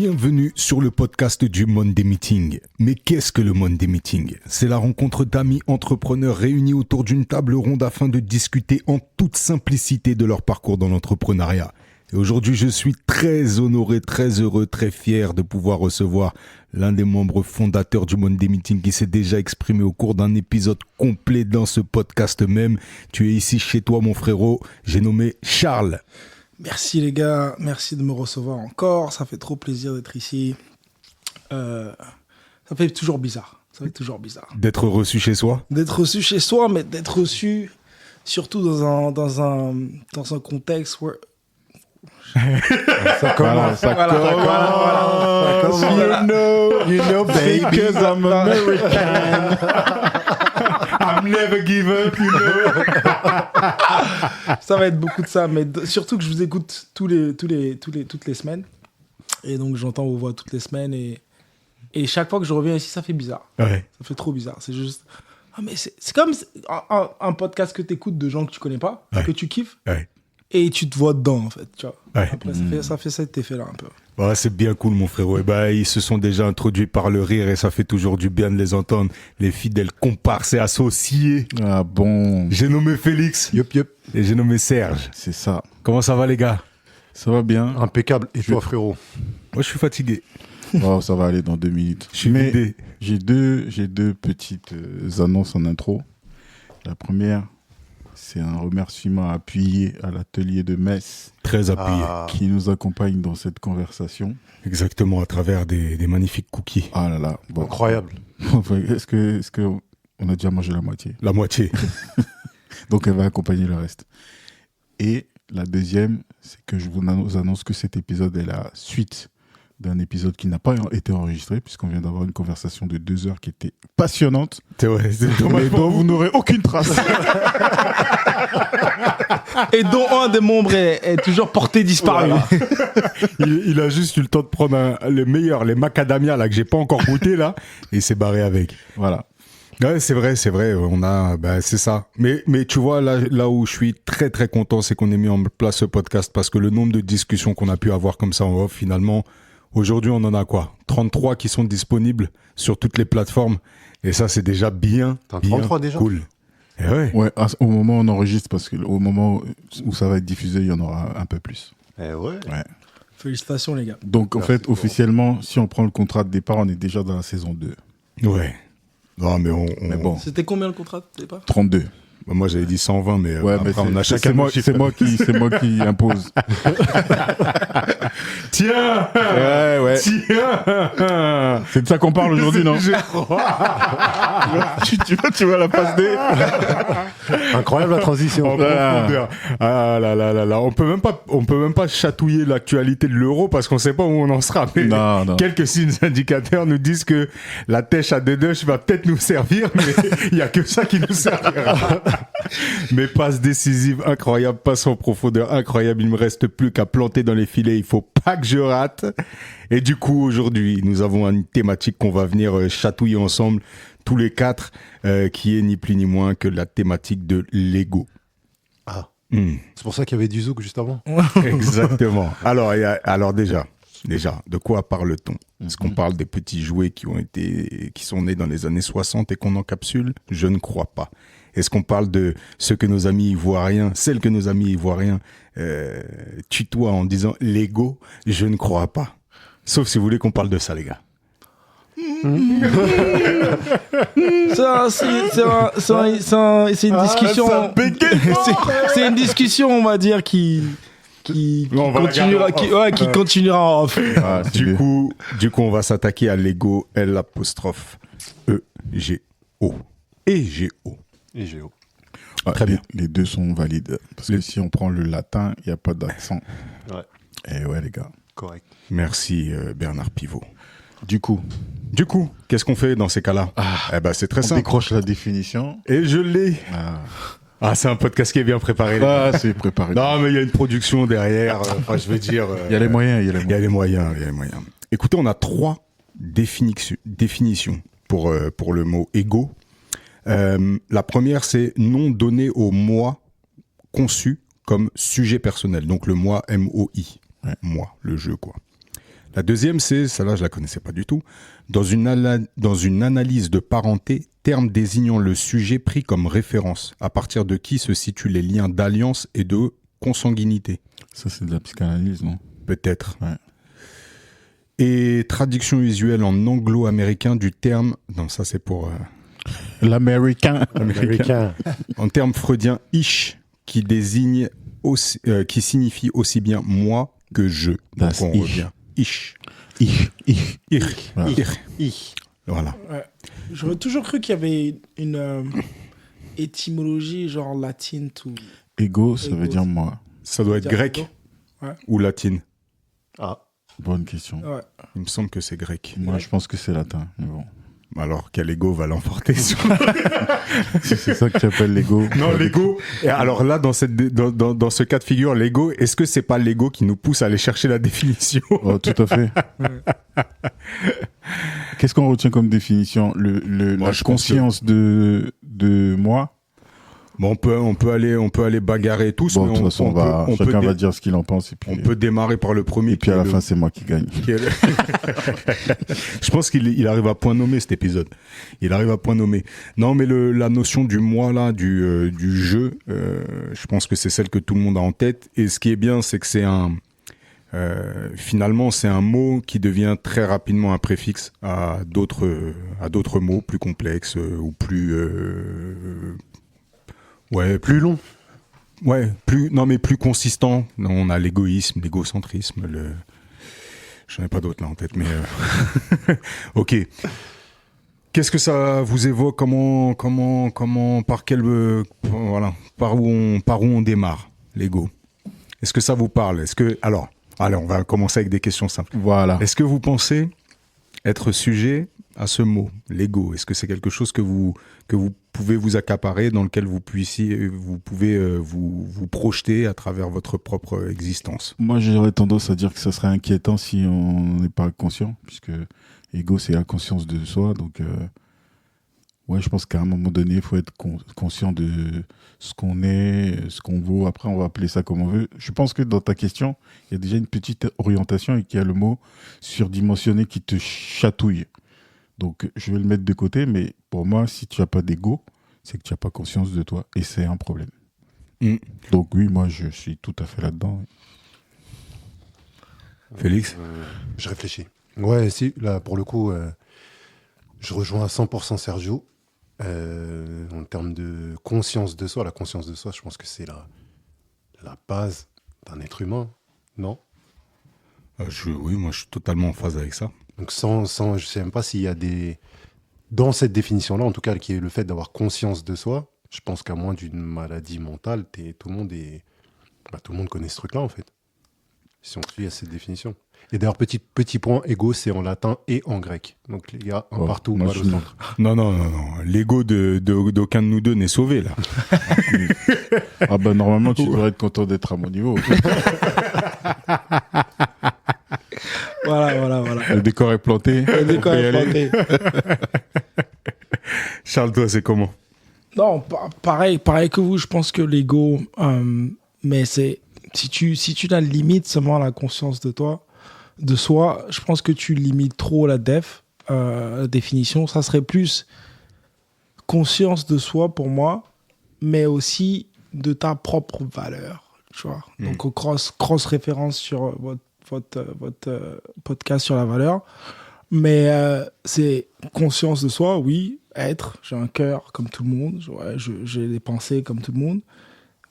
Bienvenue sur le podcast du Monday Meeting. Mais qu'est-ce que le Monday Meeting ? C'est la rencontre d'amis entrepreneurs réunis autour d'une table ronde afin de discuter en toute simplicité de leur parcours dans l'entrepreneuriat. Et aujourd'hui, je suis très honoré, très heureux, très fier de pouvoir recevoir l'un des membres fondateurs du Monday Meeting qui s'est déjà exprimé au cours d'un épisode complet dans ce podcast même. Tu es ici chez toi, mon frérot. J'ai nommé Charles. Merci les gars, merci de me recevoir encore, ça fait trop plaisir d'être ici. Ça fait toujours bizarre, D'être reçu chez soi ? D'être reçu chez soi, mais d'être reçu surtout dans un contexte où... Ça commence. You know, baby, because I'm American. I'm never give up, you know. Ça va être beaucoup de ça, mais surtout que je vous écoute toutes les semaines. Et donc j'entends vos voix toutes les semaines et chaque fois que je reviens ici, ça fait bizarre. Ouais. Ça fait trop bizarre. C'est juste... Ah, mais c'est comme un podcast que tu écoutes de gens que tu connais pas, que tu kiffes. Ouais. Et tu te vois dedans, en fait, tu vois. Ouais. Après, ça fait cet effet-là, un peu. Ouais, c'est bien cool, mon frérot. Et ben, ils se sont déjà introduits par le rire et ça fait toujours du bien de les entendre. Les fidèles comparses et associés. Ah bon. J'ai nommé Félix. Yup. Et j'ai nommé Serge. C'est ça. Comment ça va, les gars ? Ça va bien. Impeccable. Et toi, frérot ? Moi, je suis fatigué. Oh, ça va aller dans 2 minutes. Je suis vidé. J'ai deux petites annonces en intro. La première, c'est un remerciement appuyé à l'atelier de Metz Très appuyé. qui nous accompagne dans cette conversation. Exactement, à travers des magnifiques cookies. Ah là là. Bon. Incroyable. Est-ce que on a déjà mangé la moitié ? La moitié. Donc elle va accompagner le reste. Et la deuxième, c'est que je vous annonce que cet épisode est la suite d'un épisode qui n'a pas été enregistré, puisqu'on vient d'avoir une conversation de 2 heures qui était passionnante, C'est dommage mais pour dont vous. vous n'aurez aucune trace. Et dont un des membres est toujours porté disparu. Voilà. il a juste eu le temps de prendre le meilleur, les macadamia là, que j'ai pas encore goûté là, et il s'est barré avec. Voilà. Ouais, c'est vrai, c'est ça. Mais tu vois, là où je suis très très content, c'est qu'on ait mis en place ce podcast parce que le nombre de discussions qu'on a pu avoir comme ça en off, finalement, aujourd'hui, on en a quoi ? 33 qui sont disponibles sur toutes les plateformes. Et ça, c'est déjà bien 33 déjà ? cool. Et ouais. Ouais, au moment où on enregistre, parce qu'au moment où ça va être diffusé, il y en aura un peu plus. Eh ouais. Félicitations, les gars. Donc, en Merci fait, officiellement, si on prend le contrat de départ, on est déjà dans la saison 2. Ouais. Non, mais Mais bon, C'était combien le contrat de départ ? 32. Bah, moi, j'avais dit 120, mais Ouais, après, mais on a chacun c'est moi qui impose. Tiens Ouais. Tiens C'est de ça qu'on parle aujourd'hui, non ? tu vois la passe D. Incroyable la transition. En profondeur. Ah là là là là. On peut même pas chatouiller l'actualité de l'euro parce qu'on sait pas où on en sera. Mais Non. quelques signes indicateurs nous disent que la tèche à Dedeche va peut-être nous servir, mais il y a que ça qui nous servira. Mais passe décisive incroyable, passe en profondeur incroyable. Il me reste plus qu'à planter dans les filets. Il faut pas que je rate. Et du coup, aujourd'hui, nous avons une thématique qu'on va venir chatouiller ensemble, tous les 4, qui est ni plus ni moins que la thématique de l'ego. Ah. C'est pour ça qu'il y avait du zouk juste avant. Exactement. Alors déjà, de quoi parle-t-on ? Est-ce qu'on parle des petits jouets qui sont nés dans les années 60 et qu'on encapsule ? Je ne crois pas. Est-ce qu'on parle de celles que nos amis ivoiriens tutoient en disant l'ego ? Je ne crois pas. Sauf si vous voulez qu'on parle de ça, les gars. C'est une discussion. ça bégaye fort. C'est une discussion, on va dire, qui Non, on va continuera en off. Ah, c'est Du bien. coup, on va s'attaquer à l'ego L''E-G-O. E-G-O. Et Géo. Ah, Très bien. Les deux sont valides. Parce que si on prend le latin, il n'y a pas d'accent. Ouais. Eh ouais, les gars. Correct. Merci Bernard Pivot. Du coup, Qu'est-ce qu'on fait dans ces cas-là ? Eh ben, c'est très on simple. décroche la définition. Et je l'ai. Ah, c'est un podcast qui est bien préparé. C'est préparé. Non, mais il y a une production derrière. Je veux dire. Il y a les moyens, Il y a les moyens. Écoutez, on a 3 définitions pour le mot ego. La première, c'est nom donné au moi conçu comme sujet personnel. Donc le moi, M-O-I. Ouais. Moi, le jeu, quoi. La deuxième, c'est, celle-là, je la connaissais pas du tout. Dans une analyse de parenté, terme désignant le sujet pris comme référence, à partir de qui se situent les liens d'alliance et de consanguinité. Ça, c'est de la psychanalyse, non? Peut-être. Ouais. Et traduction usuelle en anglo-américain du terme... Non, ça c'est pour... L'américain. Américain. En terme freudien, ich, qui signifie aussi bien moi que je. Donc Das on ich. revient. Ich. Ich. Ich. Voilà. Ich. Voilà. Ouais. J'aurais toujours cru qu'il y avait une étymologie genre latine tout. Ego, ça Ego. veut dire moi. Ça doit être grec Ouais. ou latine. Ah, Bonne question. Ouais. Il me semble que c'est grec. Moi, je pense que c'est latin, mais bon. Alors quel ego va l'emporter sur... Si c'est ça que tu appelles l'ego. Non, l'ego. Et alors là, dans ce cas de figure, l'ego, est-ce que c'est pas l'ego qui nous pousse à aller chercher la définition? Oh, tout à fait. Qu'est-ce qu'on retient comme définition? Moi, La je pense conscience de moi. Bon, on peut aller bagarrer tous, Bon, de mais toute façon, chacun va dire ce qu'il en pense. Et puis, on peut démarrer par le premier. et puis à la qui est fin, c'est moi qui gagne. Je pense qu'il arrive à point nommé cet épisode. Il arrive à point nommé. Non, mais la notion du moi là, du jeu, je pense que c'est celle que tout le monde a en tête. Et ce qui est bien, c'est que c'est finalement, c'est un mot qui devient très rapidement un préfixe à d'autres mots plus complexes ou plus plus long. Ouais, plus consistant. Non, on a l'égoïsme, l'égocentrisme, j'en ai pas d'autres là en tête, mais ok. Qu'est-ce que ça vous évoque? Comment, par quel, voilà, par où on démarre l'ego? Est-ce que ça vous parle? Allez, on va commencer avec des questions simples. Voilà. Est-ce que vous pensez être sujet à ce mot, l'ego? Est-ce que c'est quelque chose que vous pouvez vous accaparer, dans lequel vous pouvez vous projeter à travers votre propre existence? Moi, j'aurais tendance à dire que ça serait inquiétant si on n'est pas conscient, puisque ego, c'est la conscience de soi. Donc, ouais, je pense qu'à un moment donné, il faut être conscient de ce qu'on est, ce qu'on vaut. Après, on va appeler ça comme on veut. Je pense que dans ta question, il y a déjà une petite orientation et qu'il y a le mot surdimensionné qui te chatouille. Donc, je vais le mettre de côté, mais pour moi, si tu n'as pas d'ego, c'est que tu n'as pas conscience de toi et c'est un problème. Donc, oui, moi, je suis tout à fait là-dedans. Félix? Je réfléchis. Ouais, si, là, pour le coup, je rejoins à 100% Sergio. En termes de conscience de soi, la conscience de soi, je pense que c'est la base d'un être humain, non? Oui, moi, je suis totalement en phase avec ça. Donc, je ne sais même pas s'il y a dans cette définition-là, en tout cas, qui est le fait d'avoir conscience de soi, je pense qu'à moins d'une maladie mentale, tout le monde connaît ce truc-là, en fait. Si on suit à cette définition. Et d'ailleurs, petit point, ego, c'est en latin et en grec. Donc, les gars, partout, moi, mal au centre. Non. L'ego d'aucun de nous deux n'est sauvé, là. Ah bah, normalement, tu devrais être content d'être à mon niveau. Voilà. Le décor est planté. Le décor est planté. Charles, toi, c'est comment? Non, pareil que vous, je pense que l'ego, mais c'est si tu la limites seulement la conscience de soi, je pense que tu limites trop la définition. Ça serait plus conscience de soi pour moi, mais aussi de ta propre valeur, tu vois. Donc, cross référence sur votre podcast sur la valeur. Mais c'est conscience de soi, oui, j'ai un cœur comme tout le monde, j'ai des pensées comme tout le monde,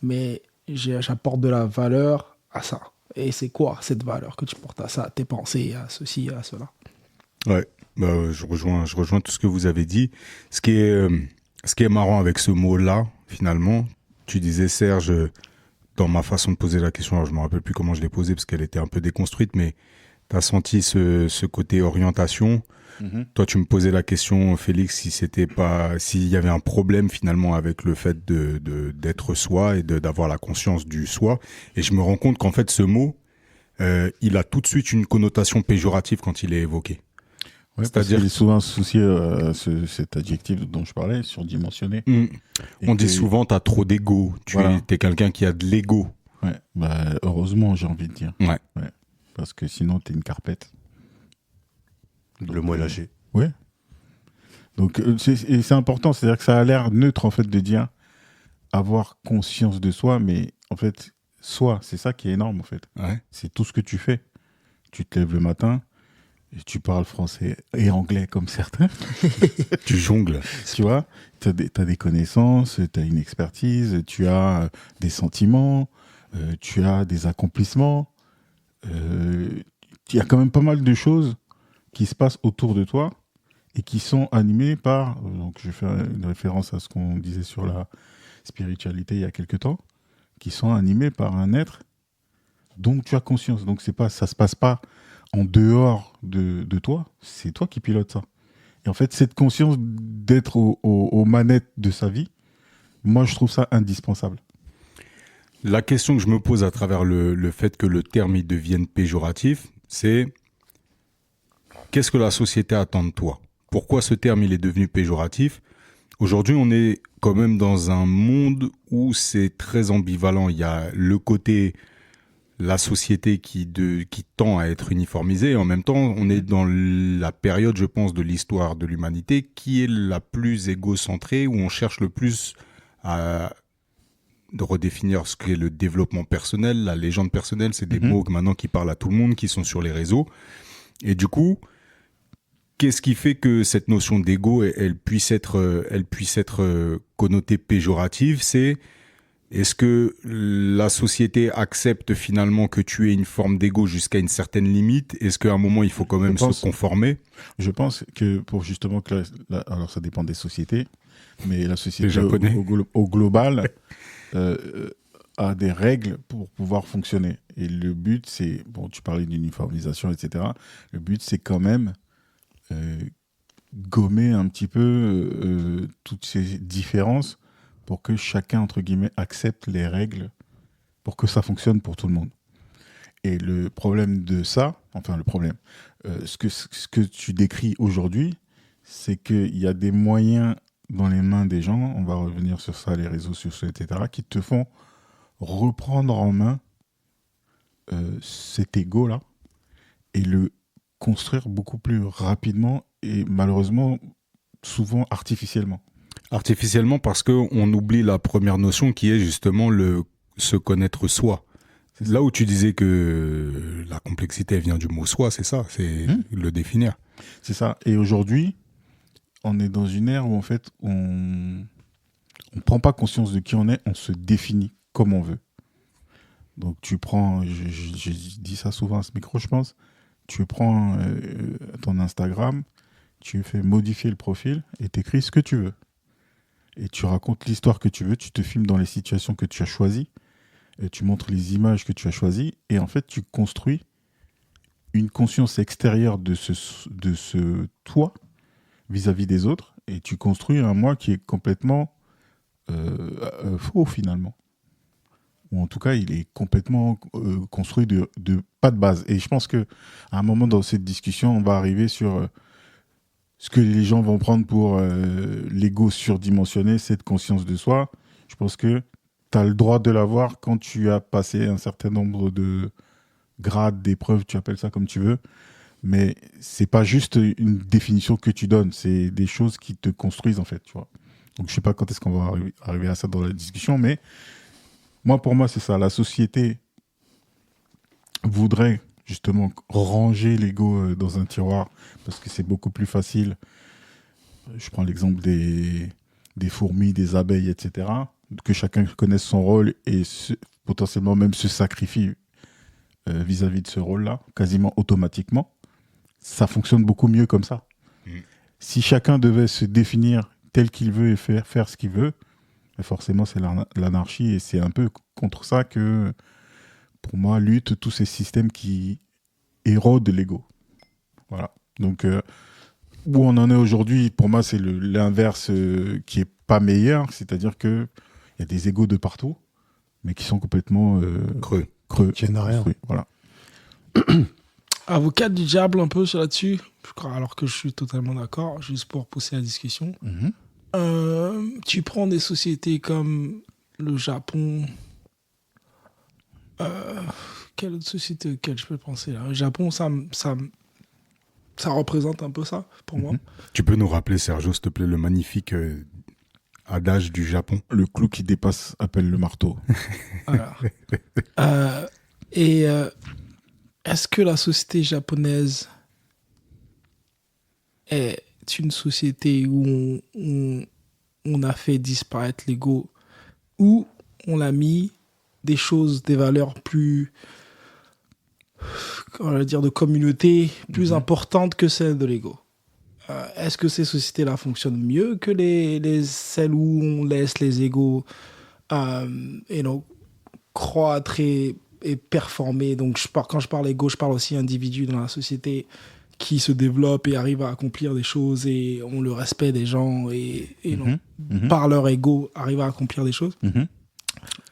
mais j'apporte de la valeur à ça. Et c'est quoi cette valeur que tu portes à ça, à tes pensées, à ceci, à cela? Ouais, je rejoins tout ce que vous avez dit. Ce qui est marrant avec ce mot-là, finalement, tu disais, Serge, dans ma façon de poser la question, alors je me rappelle plus comment je l'ai posée parce qu'elle était un peu déconstruite, mais tu as senti ce côté orientation. Toi, tu me posais la question, Félix, s'il y avait un problème finalement avec le fait d'être soi et d'avoir la conscience du soi. Et je me rends compte qu'en fait, ce mot, il a tout de suite une connotation péjorative quand il est évoqué. Ouais, c'est-à-dire qu'il est souvent associé à cet adjectif dont je parlais, surdimensionné. On dit souvent, t'as trop d'ego. T'es quelqu'un qui a de l'ego. Ouais, heureusement, j'ai envie de dire. Ouais. Parce que sinon, t'es une carpette. Le mot est lâché. Ouais. Donc, c'est important. C'est-à-dire que ça a l'air neutre, en fait, de dire avoir conscience de soi, mais en fait, soi, c'est ça qui est énorme, en fait. Ouais. C'est tout ce que tu fais. Tu te lèves le matin, et tu parles français et anglais comme certains, Tu jongles. tu vois. Tu as des connaissances, tu as une expertise, tu as des sentiments, tu as des accomplissements. Il y a quand même pas mal de choses qui se passent autour de toi et qui sont animées par, donc je vais faire une référence à ce qu'on disait sur la spiritualité il y a quelque temps, qui sont animées par un être dont tu as conscience. Donc ça se passe pas en dehors de toi, c'est toi qui pilotes ça. Et en fait, cette conscience d'être aux manettes de sa vie, moi je trouve ça indispensable. La question que je me pose à travers le fait que le terme il devienne péjoratif, c'est qu'est-ce que la société attend de toi? Pourquoi ce terme il est devenu péjoratif? Aujourd'hui, on est quand même dans un monde où c'est très ambivalent. Il y a le côté la société qui tend à être uniformisée et en même temps, on est dans la période, je pense, de l'histoire de l'humanité qui est la plus égocentrée, où on cherche le plus à de redéfinir ce qu'est le développement personnel, la légende personnelle, c'est des mots maintenant qui parlent à tout le monde, qui sont sur les réseaux. Et du coup, qu'est-ce qui fait que cette notion d'ego, elle puisse être connotée péjorative? C'est est-ce que la société accepte finalement que tu aies une forme d'ego jusqu'à une certaine limite? Est-ce qu'à un moment, il faut quand même se conformer? Je pense que pour justement que alors ça dépend des sociétés, mais la société Japonais. au global a des règles pour pouvoir fonctionner. Et le but, c'est, bon, tu parlais d'uniformisation, etc. Le but, c'est quand même gommer un petit peu toutes ces différences pour que chacun, entre guillemets, accepte les règles pour que ça fonctionne pour tout le monde. Et le problème de ça, ce que tu décris aujourd'hui, c'est qu'il y a des moyens dans les mains des gens, on va revenir sur ça, les réseaux sociaux, etc., qui te font reprendre en main cet ego-là et le construire beaucoup plus rapidement et malheureusement, souvent artificiellement. Artificiellement parce qu'on oublie la première notion qui est justement se connaître soi. Là où tu disais que la complexité vient du mot soi, c'est ça, c'est le définir. C'est ça. Et aujourd'hui, on est dans une ère où en fait, on prend pas conscience de qui on est, on se définit comme on veut. Donc tu prends, je dis ça souvent à ce micro, je pense, tu prends ton Instagram, tu fais modifier le profil et tu écris ce que tu veux. Et tu racontes l'histoire que tu veux, tu te filmes dans les situations que tu as choisies, et tu montres les images que tu as choisies, et en fait, tu construis une conscience extérieure de ce toi vis-à-vis des autres, et tu construis un moi qui est complètement faux finalement. Ou en tout cas, il est complètement construit de pas de base. Et je pense qu'à un moment dans cette discussion, on va arriver sur ce que les gens vont prendre pour l'ego surdimensionné, cette conscience de soi. Je pense que tu as le droit de l'avoir quand tu as passé un certain nombre de grades, d'épreuves, tu appelles ça comme tu veux. Mais c'est pas juste une définition que tu donnes, c'est des choses qui te construisent en fait, tu vois. Donc je sais pas quand est-ce qu'on va arriver à ça dans la discussion, mais pour moi, c'est ça. La société voudrait justement ranger l'ego dans un tiroir parce que c'est beaucoup plus facile. Je prends l'exemple des fourmis, des abeilles, etc. Que chacun connaisse son rôle et potentiellement même se sacrifie vis-à-vis de ce rôle-là, quasiment automatiquement. Ça fonctionne beaucoup mieux comme ça. Si chacun devait se définir tel qu'il veut et faire ce qu'il veut, forcément c'est l'anarchie et c'est un peu contre ça que, pour moi, luttent tous ces systèmes qui érodent l'ego. Voilà. Donc, où on en est aujourd'hui, pour moi, c'est l'inverse qui est pas meilleur, c'est-à-dire qu'il y a des égos de partout, mais qui sont complètement creux. Qui n'en a rien. Voilà. Avocat du diable un peu sur là-dessus, je crois, alors que je suis totalement d'accord, juste pour pousser la discussion. Tu prends des sociétés comme le Japon. Quelle autre société auquel je peux penser là? Le Japon, ça ça représente un peu ça pour moi. Tu peux nous rappeler, Sergio, s'il te plaît, le magnifique adage du Japon? Le clou qui dépasse appelle le marteau. Voilà. Est-ce que la société japonaise est une société où on a fait disparaître l'ego, où on a mis des choses, des valeurs plus, comment on va dire, de communauté plus importantes que celles de l'ego? Est-ce que ces sociétés-là fonctionnent mieux que celles où on laisse les égos croître et performer? Donc, quand je parle égo, je parle aussi individu dans la société qui se développe et arrive à accomplir des choses et ont le respect des gens par leur ego, arrivent à accomplir des choses.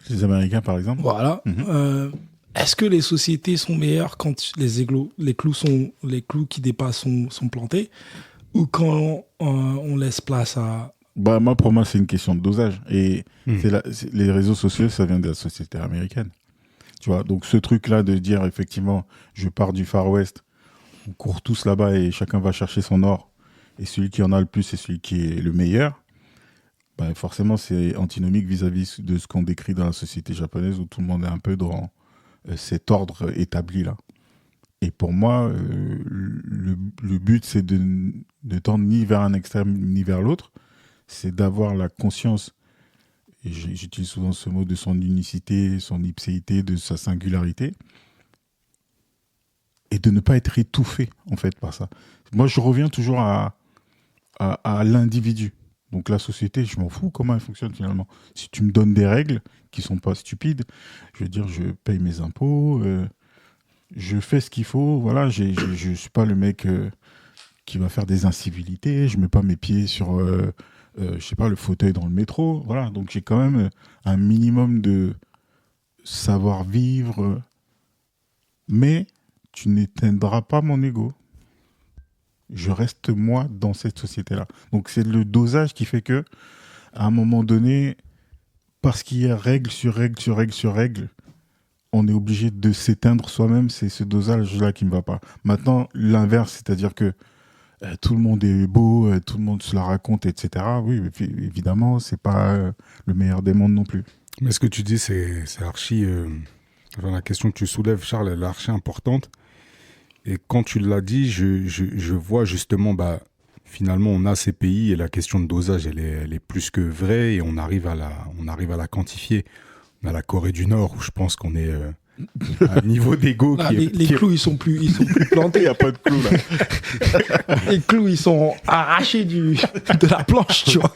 Les Américains, par exemple. Voilà. Est-ce que les sociétés sont meilleures quand les clous qui dépassent sont plantés, ou quand on laisse place à... Pour moi, c'est une question de dosage. Et les réseaux sociaux, ça vient de la société américaine. Tu vois, donc ce truc-là de dire, effectivement, je pars du Far West, on court tous là-bas et chacun va chercher son or, et celui qui en a le plus, c'est celui qui est le meilleur, forcément, c'est antinomique vis-à-vis de ce qu'on décrit dans la société japonaise, où tout le monde est un peu dans cet ordre établi-là. Et pour moi, le but, c'est de tendre ni vers un extrême ni vers l'autre. C'est d'avoir la conscience, et j'utilise souvent ce mot, de son unicité, son ipséité, de sa singularité, et de ne pas être étouffé, en fait, par ça. Moi, je reviens toujours à l'individu. Donc la société, je m'en fous comment elle fonctionne finalement. Si tu me donnes des règles qui sont pas stupides, je veux dire, je paye mes impôts, je fais ce qu'il faut, voilà, je suis pas le mec qui va faire des incivilités, je mets pas mes pieds sur, je sais pas, le fauteuil dans le métro, voilà. Donc j'ai quand même un minimum de savoir-vivre, mais tu n'éteindras pas mon ego. Je reste moi dans cette société-là. Donc c'est le dosage qui fait que, à un moment donné, parce qu'il y a règle sur règle sur règle sur règle, on est obligé de s'éteindre soi-même. C'est ce dosage-là qui ne va pas. Maintenant, l'inverse, c'est-à-dire que tout le monde est beau, tout le monde se la raconte, etc. Oui, évidemment, c'est pas le meilleur des mondes non plus. Mais ce que tu dis, c'est archi... la question que tu soulèves, Charles, elle est archi importante. Et quand tu l'as dit, je vois justement, finalement, on a ces pays et la question de dosage, elle est plus que vraie et on arrive à la quantifier. On a la Corée du Nord où je pense qu'on est à un niveau d'ego les clous, ils sont plus plantés. Il n'y a pas de clous là. Les clous, ils sont arrachés de la planche, tu vois.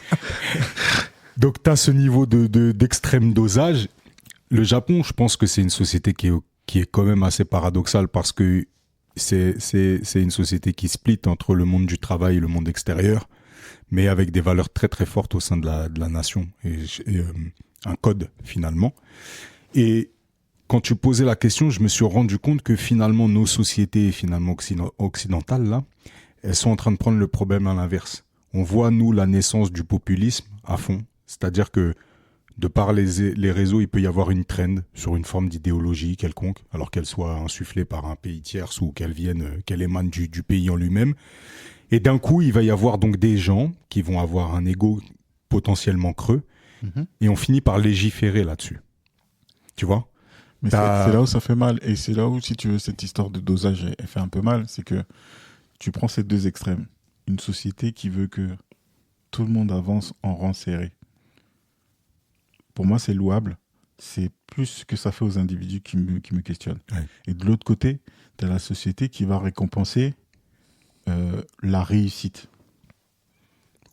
Donc, tu as ce niveau d'extrême dosage. Le Japon, je pense que c'est une société qui est quand même assez paradoxale parce que c'est une société qui split entre le monde du travail et le monde extérieur, mais avec des valeurs très très fortes au sein de la nation et un code finalement. Et quand tu posais la question, je me suis rendu compte que finalement nos sociétés finalement occidentales là, elles sont en train de prendre le problème à l'inverse. On voit nous la naissance du populisme à fond, c'est-à-dire que de par les réseaux, il peut y avoir une trend sur une forme d'idéologie quelconque, alors qu'elle soit insufflée par un pays tierce ou qu'elle émane du pays en lui-même. Et d'un coup, il va y avoir donc des gens qui vont avoir un ego potentiellement creux, et on finit par légiférer là-dessus. Tu vois ? Mais c'est là où ça fait mal. Et c'est là où, si tu veux, cette histoire de dosage, elle fait un peu mal. C'est que tu prends ces deux extrêmes. Une société qui veut que tout le monde avance en rang serré. Pour moi, c'est louable. C'est plus ce que ça fait aux individus qui me questionnent. Ouais. Et de l'autre côté, tu as la société qui va récompenser la réussite.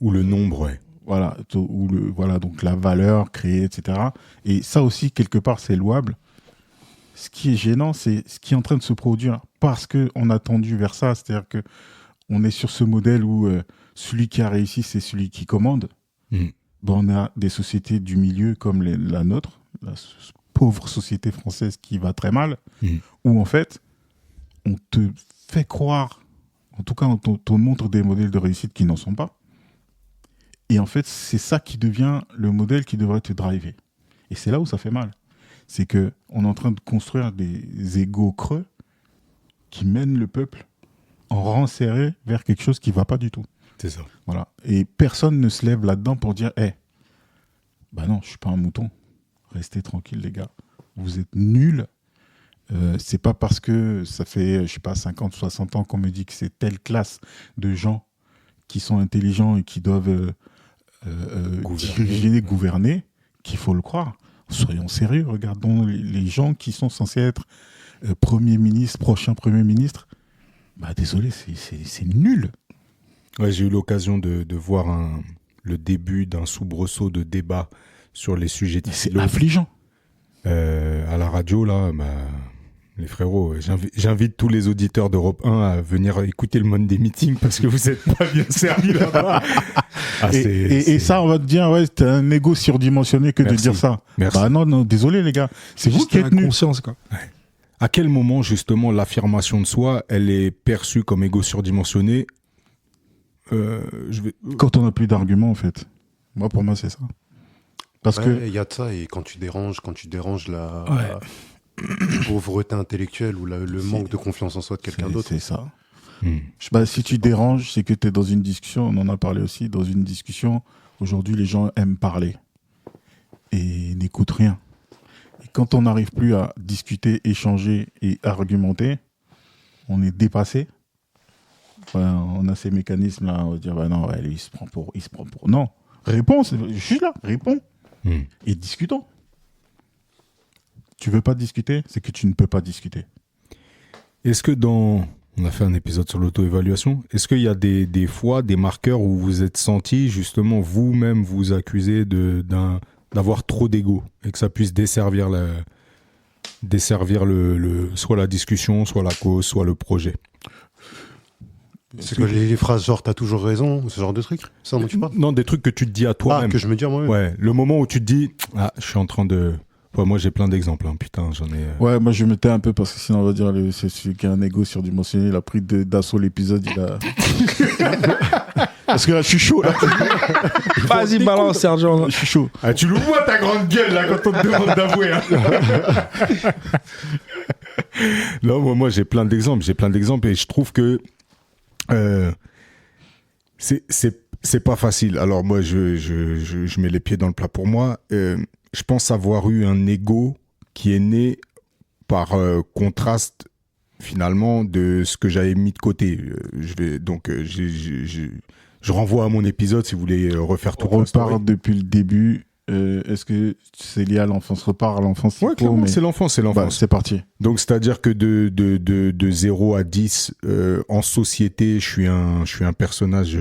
Ou le nombre, ouais. Voilà, donc la valeur créée, etc. Et ça aussi, quelque part, c'est louable. Ce qui est gênant, c'est ce qui est en train de se produire parce qu'on a tendu vers ça. C'est-à-dire qu'on est sur ce modèle où celui qui a réussi, c'est celui qui commande. On a des sociétés du milieu comme la nôtre, la pauvre société française qui va très mal, où en fait, on te fait croire, en tout cas, on te montre des modèles de réussite qui n'en sont pas. Et en fait, c'est ça qui devient le modèle qui devrait te driver. Et c'est là où ça fait mal. C'est qu'on est en train de construire des égos creux qui mènent le peuple en rang serré vers quelque chose qui ne va pas du tout. C'est ça. Voilà. Et personne ne se lève là-dedans pour dire bah non, je ne suis pas un mouton. Restez tranquille, les gars. Vous êtes nuls. C'est pas parce que ça fait, 50, 60 ans qu'on me dit que c'est telle classe de gens qui sont intelligents et qui doivent diriger, gouverner, qu'il faut le croire. Soyons sérieux, regardons les gens qui sont censés être Premier ministre, prochain Premier ministre. Bah désolé, c'est nul. Ouais, j'ai eu l'occasion de voir le début d'un soubresaut de débat sur les sujets de C'est affligeant. À la radio, là, les frérots, j'invite tous les auditeurs d'Europe 1 à venir écouter le Monday Meeting parce que vous n'êtes pas bien servis là-bas. Et ça, on va te dire, ouais, t'as un ego surdimensionné que Merci. de dire ça. Merci. Bah non, désolé les gars. C'est vous juste qui la êtes nuls. conscience, quoi. À quel moment, justement, l'affirmation de soi, elle est perçue comme égo surdimensionné Quand on n'a plus d'arguments, en fait. Moi, pour moi, c'est ça. Parce que il y a de ça, et quand tu déranges la Ouais. pauvreté intellectuelle ou le manque de confiance en soi de quelqu'un d'autre. c'est ça. Hmm. Bah, si tu déranges, c'est que tu es dans une discussion, on en a parlé aussi, dans une discussion, aujourd'hui les gens aiment parler et n'écoutent rien. Et quand on n'arrive plus à discuter, échanger et argumenter, on est dépassé. Enfin, on a ces mécanismes-là, on va dire, bah non, ouais, lui, il se prend pour... Non, réponds, je suis là, réponds. Et discutons. Tu veux pas discuter, c'est que tu ne peux pas discuter. Est-ce que on a fait un épisode sur l'auto-évaluation, est-ce qu'il y a des fois, des marqueurs où vous êtes senti, justement, vous-même vous accusez d'avoir trop d'ego et que ça puisse desservir soit la discussion, soit la cause, soit le projet? C'est que les phrases genre t'as toujours raison, ce genre de trucs, c'est ça dont tu parles? Non, des trucs que tu te dis à toi-même. Que je me dis à moi-même. Ouais, le moment où tu te dis, je suis en train de... Ouais, moi j'ai plein d'exemples, hein, putain, j'en ai... Ouais, moi je mettais un peu parce que sinon on va dire c'est celui qui a un ego surdimensionné, il a pris d'assaut l'épisode, il a... Parce que là je suis chaud là. Vas-y, balance, Sergent. Je suis chaud. Ah, tu le vois ta grande gueule là quand on te demande d'avouer. Hein. Non, moi j'ai plein d'exemples et je trouve que c'est pas facile. Alors moi je mets les pieds dans le plat pour moi. Je pense avoir eu un ego qui est né par contraste finalement de ce que j'avais mis de côté. Je renvoie à mon épisode si vous voulez refaire tout. On repart depuis le début. Est-ce que c'est lié à l'enfance? Repart à l'enfance. Ouais, clairement, c'est l'enfance. Bah, c'est parti. Donc, c'est-à-dire que de 0 à 10, en société, je suis un personnage...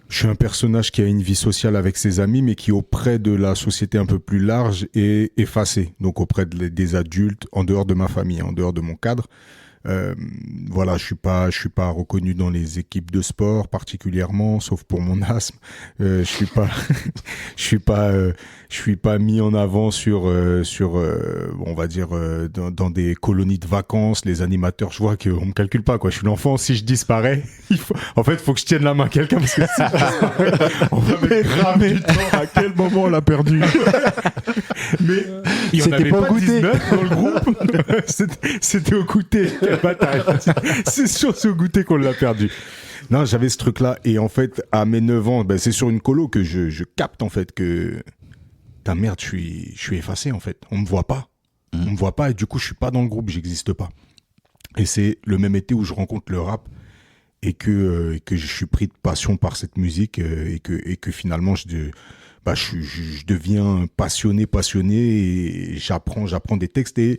je suis un personnage qui a une vie sociale avec ses amis, mais qui, auprès de la société un peu plus large, est effacé. Donc, auprès des adultes, en dehors de ma famille, en dehors de mon cadre. Voilà, je suis pas reconnu dans les équipes de sport particulièrement, sauf pour mon asthme. Je suis pas mis en avant sur on va dire dans des colonies de vacances. Les animateurs, je vois qu'on me calcule pas quoi. Je suis l'enfant, si je disparais, faut que je tienne la main à quelqu'un parce que on va me cramer du temps. À quel moment on l'a perdu? Mais il y en avait pas 19 dans le groupe. C'était au goûter. Quel bâtard. C'est sûr, c'est au goûter qu'on l'a perdu. Non, j'avais ce truc-là. Et en fait, à mes 9 ans, c'est sur une colo que je capte, en fait, que... Ta merde, je suis effacé, en fait. On me voit pas. On me voit pas et du coup, je suis pas dans le groupe, j'existe pas. Et c'est le même été où je rencontre le rap et que je suis pris de passion par cette musique et que finalement, je deviens passionné et j'apprends des textes. Et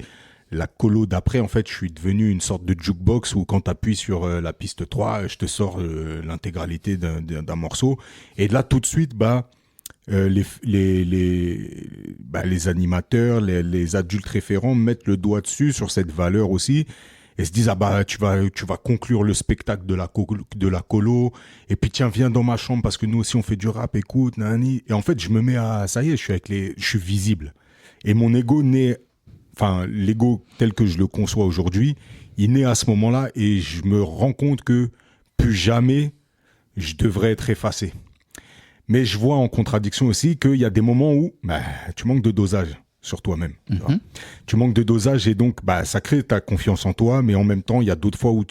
la colo d'après, en fait, je suis devenu une sorte de jukebox où quand tu appuies sur la piste 3, je te sors l'intégralité d'un morceau. Et là, tout de suite, les animateurs, les adultes référents mettent le doigt dessus sur cette valeur aussi et se disent tu vas conclure le spectacle de la colo et puis tiens viens dans ma chambre parce que nous aussi on fait du rap, écoute nani. Et en fait je me mets à ça y est, je suis visible et mon ego l'ego tel que je le conçois aujourd'hui, il naît à ce moment-là et je me rends compte que plus jamais je devrais être effacé. Mais je vois en contradiction aussi qu'il y a des moments où tu manques de dosage sur toi-même. Tu manques de dosage et donc ça crée ta confiance en toi, mais en même temps, il y a d'autres fois où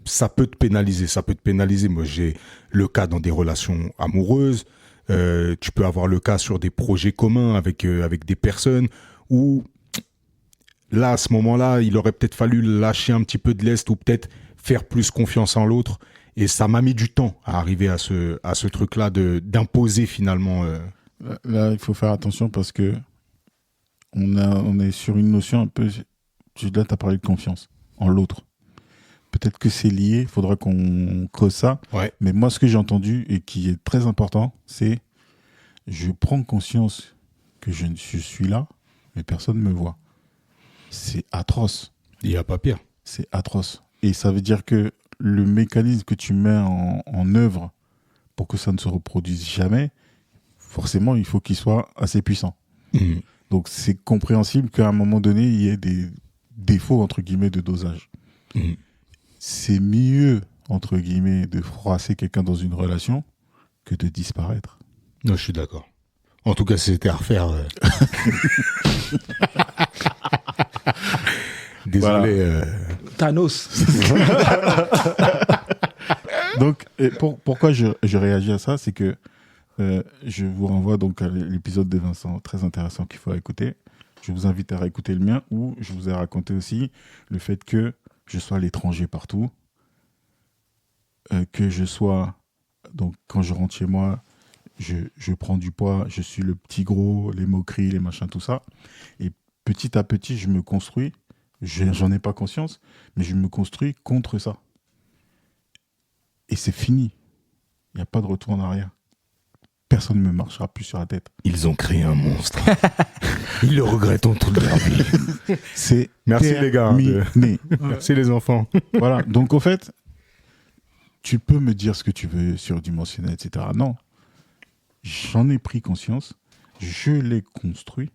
ça peut te pénaliser. Ça peut te pénaliser. Moi, j'ai le cas dans des relations amoureuses. Tu peux avoir le cas sur des projets communs avec des personnes où, là, à ce moment-là, il aurait peut-être fallu lâcher un petit peu de lest ou peut-être faire plus confiance en l'autre. Et ça m'a mis du temps à arriver à ce truc-là d'imposer finalement. Là, il faut faire attention parce que on est sur une notion un peu. Là, tu as parlé de confiance en l'autre. Peut-être que c'est lié, il faudra qu'on creuse ça. Ouais. Mais moi, ce que j'ai entendu et qui est très important, c'est je prends conscience que je suis là, mais personne ne me voit. C'est atroce. Il n'y a pas pire. C'est atroce. Et ça veut dire que le mécanisme que tu mets en œuvre pour que ça ne se reproduise jamais, forcément, il faut qu'il soit assez puissant. Mmh. Donc, c'est compréhensible qu'à un moment donné, il y ait des défauts, entre guillemets, de dosage. Mmh. C'est mieux, entre guillemets, de froisser quelqu'un dans une relation que de disparaître. Non, je suis d'accord. En tout cas, si c'était à refaire. Désolé. Voilà. Thanos. Donc, pourquoi je réagis à ça, c'est que je vous renvoie donc à l'épisode de Vincent, très intéressant qu'il faut écouter. Je vous invite à réécouter le mien, où je vous ai raconté aussi le fait que je sois à l'étranger partout, que je sois, donc quand je rentre chez moi, je prends du poids, je suis le petit gros, les moqueries, les machins, tout ça. Et petit à petit, je me construis, j'en ai pas conscience, mais je me construis contre ça. Et c'est fini. Il n'y a pas de retour en arrière. Personne ne me marchera plus sur la tête. Ils ont créé un monstre. Ils le regrettent toute leur vie. C'est Merci les gars. terminé. Merci les enfants. Voilà. Donc, au fait, tu peux me dire ce que tu veux surdimensionner, etc. Non. J'en ai pris conscience. Je l'ai construit.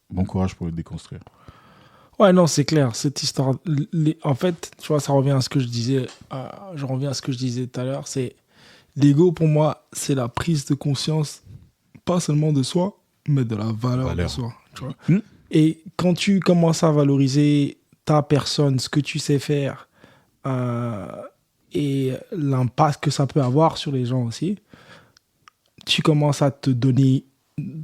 Bon courage pour le déconstruire. Ouais, non, c'est clair. Cette histoire. En fait, tu vois, ça revient à ce que je disais. Je reviens à ce que je disais tout à l'heure. C'est l'ego, pour moi, c'est la prise de conscience, pas seulement de soi, mais de la valeur de soi. Tu vois. Et quand tu commences à valoriser ta personne, ce que tu sais faire, et l'impact que ça peut avoir sur les gens aussi, tu commences à te donner.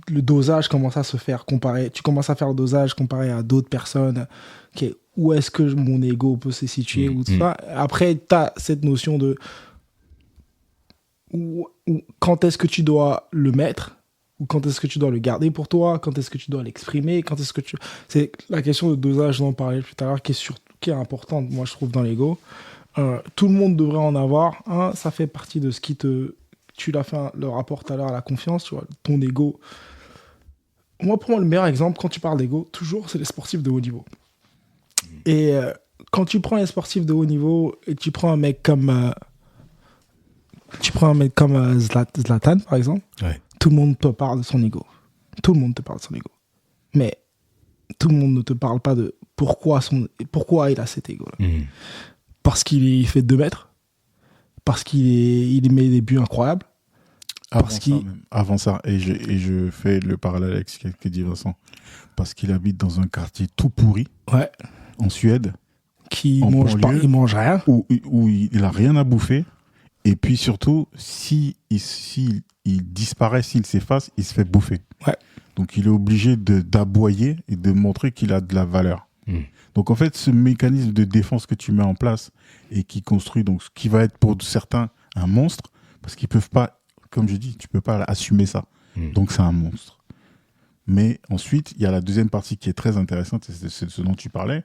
Le dosage commence à se faire comparer. Tu commences à faire le dosage comparé à d'autres personnes. Okay, où est-ce que mon ego peut se situer ou tout ça. Après, tu as cette notion de quand est-ce que tu dois le mettre, ou quand est-ce que tu dois le garder pour toi, quand est-ce que tu dois l'exprimer, quand est-ce que tu... C'est la question de dosage dont on parlait tout à l'heure qui est importante, moi, je trouve, dans l'ego. Tout le monde devrait en avoir. Ça fait partie de ce qui te... Tu l'as fait le rapport tout à l'heure à la confiance, tu vois, ton ego. Pour moi, le meilleur exemple, quand tu parles d'ego, toujours, c'est les sportifs de haut niveau. Et quand tu prends les sportifs de haut niveau et tu prends un mec comme Zlatan, par exemple, Ouais. tout le monde te parle de son ego. Tout le monde te parle de son ego. Mais tout le monde ne te parle pas de pourquoi il a cet ego-là. Parce qu'il fait 2 mètres, parce qu'il met des buts incroyables. Avant ça, et je fais le parallèle avec ce que dit Vincent, parce qu'il habite dans un quartier tout pourri, Ouais. en Suède, Qui En mange pas, banlieue. il mange rien. où il a rien à bouffer, et puis surtout, s'il disparaît, s'il s'efface, il se fait bouffer. Ouais. Donc il est obligé d'aboyer et de montrer qu'il a de la valeur. Donc en fait, ce mécanisme de défense que tu mets en place et qui construit, donc ce qui va être pour certains un monstre, parce qu'ils peuvent pas, comme je dis, tu peux pas assumer ça. Donc c'est un monstre. Mais ensuite, il y a la deuxième partie qui est très intéressante, c'est ce dont tu parlais.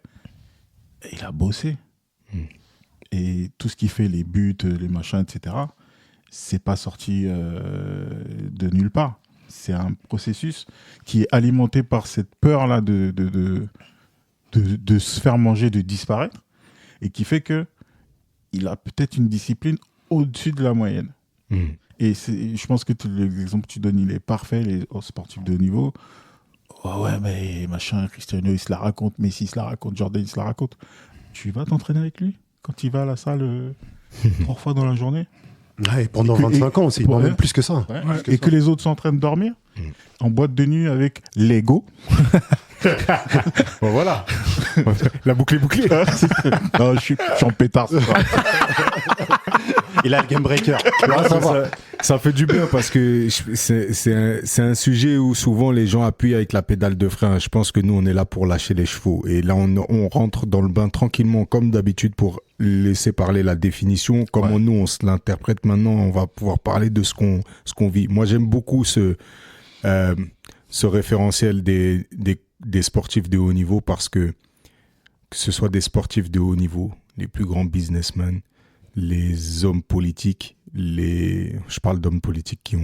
Et il a bossé. Et tout ce qui fait les buts, les machins, etc., c'est pas sorti de nulle part. C'est un processus qui est alimenté par cette peur-là de se faire manger, de disparaître, et qui fait que il a peut-être une discipline au-dessus de la moyenne. Et je pense que l'exemple que tu donnes, il est parfait, les sportifs de haut niveau. Ouais, mais machin, Cristiano, il se la raconte, Messi, il se la raconte, Jordan, il se la raconte. Tu vas t'entraîner avec lui quand il va à la salle 3 fois dans la journée? Ouais, et pendant 25 ans aussi, même plus que ça. Ouais. Et que les autres sont en train de dormir en boîte de nuit avec Lego. Bon, voilà. La boucle est bouclée. Non, je suis en pétard ce soir. Il a le game breaker. Ça fait du bien parce que c'est un sujet où souvent les gens appuient avec la pédale de frein. Je pense que nous, on est là pour lâcher les chevaux. Et là, on rentre dans le bain tranquillement, comme d'habitude, pour laisser parler la définition. Comment nous, on se l'interprète maintenant, on va pouvoir parler de ce qu'on vit. Moi, j'aime beaucoup ce référentiel des sportifs de haut niveau parce que ce soit des sportifs de haut niveau, les plus grands businessmen, les hommes politiques, je parle d'hommes politiques